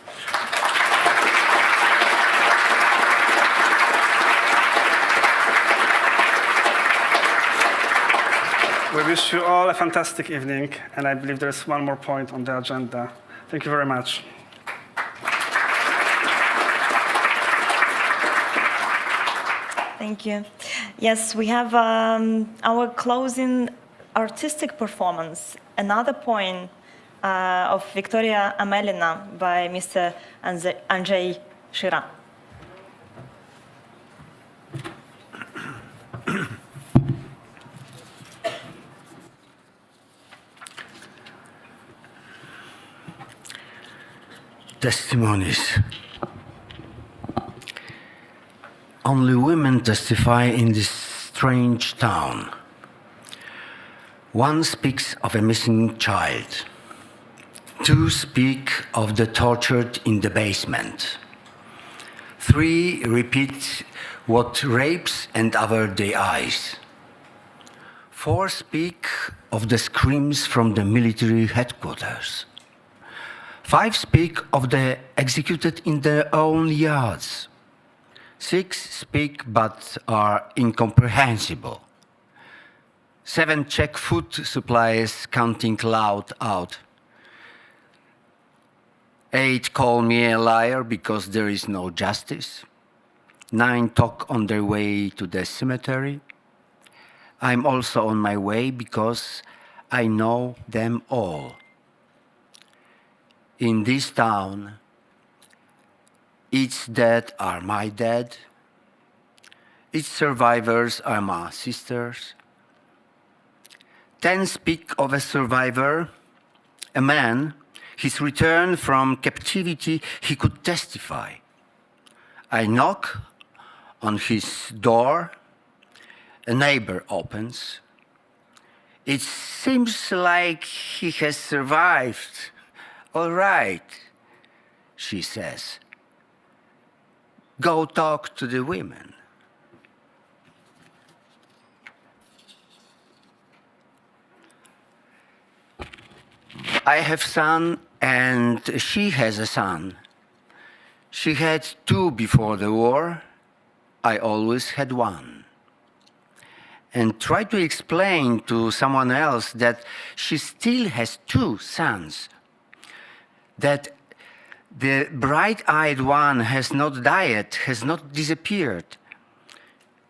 We wish you all a fantastic evening, and I believe there's one more point on the agenda. Thank you very much. Thank you. Yes, we have our closing artistic performance, another poem of Victoria Amelina by Mr. Andrzej Shira. Testimonies. Only women testify in this strange town. One speaks of a missing child. Two speak of the tortured in the basement. Three repeat what rapes and aver their eyes. Four speak of the screams from the military headquarters. Five speak of the executed in their own yards. Six speak but are incomprehensible. Seven check food supplies, counting loud out. 8 call me a liar because there is no justice. 9 talk on their way to the cemetery. I'm also on my way because I know them all. In this town, its dead are my dead. Its survivors are my sisters. 10 speak of a survivor, a man his return from captivity, he could testify. I knock on his door, a neighbor opens. It seems like he has survived. All right, she says. Go talk to the women. I have son and she has a son. She had 2 before the war. I always had 1. And try to explain to someone else that she still has 2 sons, that the bright-eyed one has not died, has not disappeared.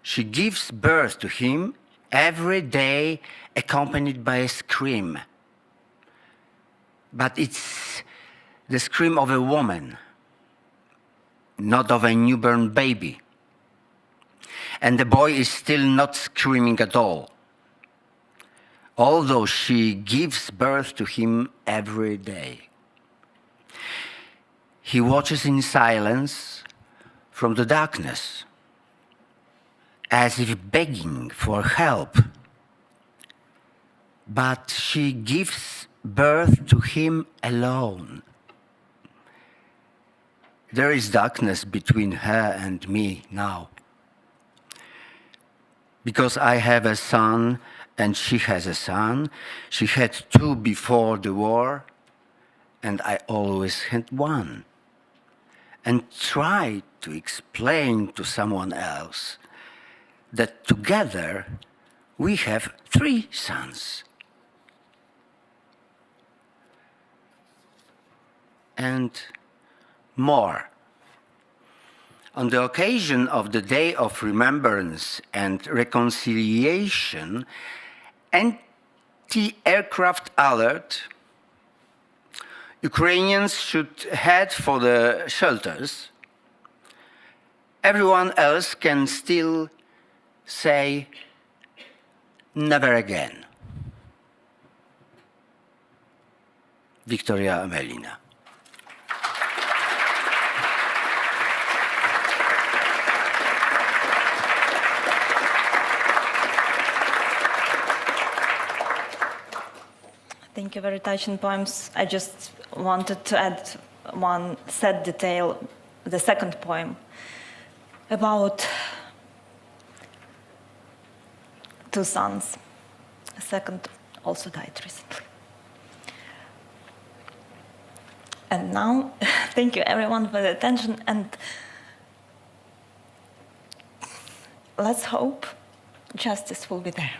She gives birth to him every day, accompanied by a scream. But it's the scream of a woman, not of a newborn baby. And the boy is still not screaming at all, although she gives birth to him every day. He watches in silence from the darkness, as if begging for help. But she gives birth to him alone. There is darkness between her and me now. Because I have a son and she has a son. She had 2 before the war, and I always had 1. And try to explain to someone else that together we have 3 sons. And more. On the occasion of the Day of Remembrance and Reconciliation, anti-aircraft alert, Ukrainians should head for the shelters. Everyone else can still say, never again. Victoria Amelina. Thank you, very touching poems. I just wanted to add one sad detail, the second poem, about 2 sons. The second also died recently. And now, thank you everyone for the attention, and let's hope justice will be there.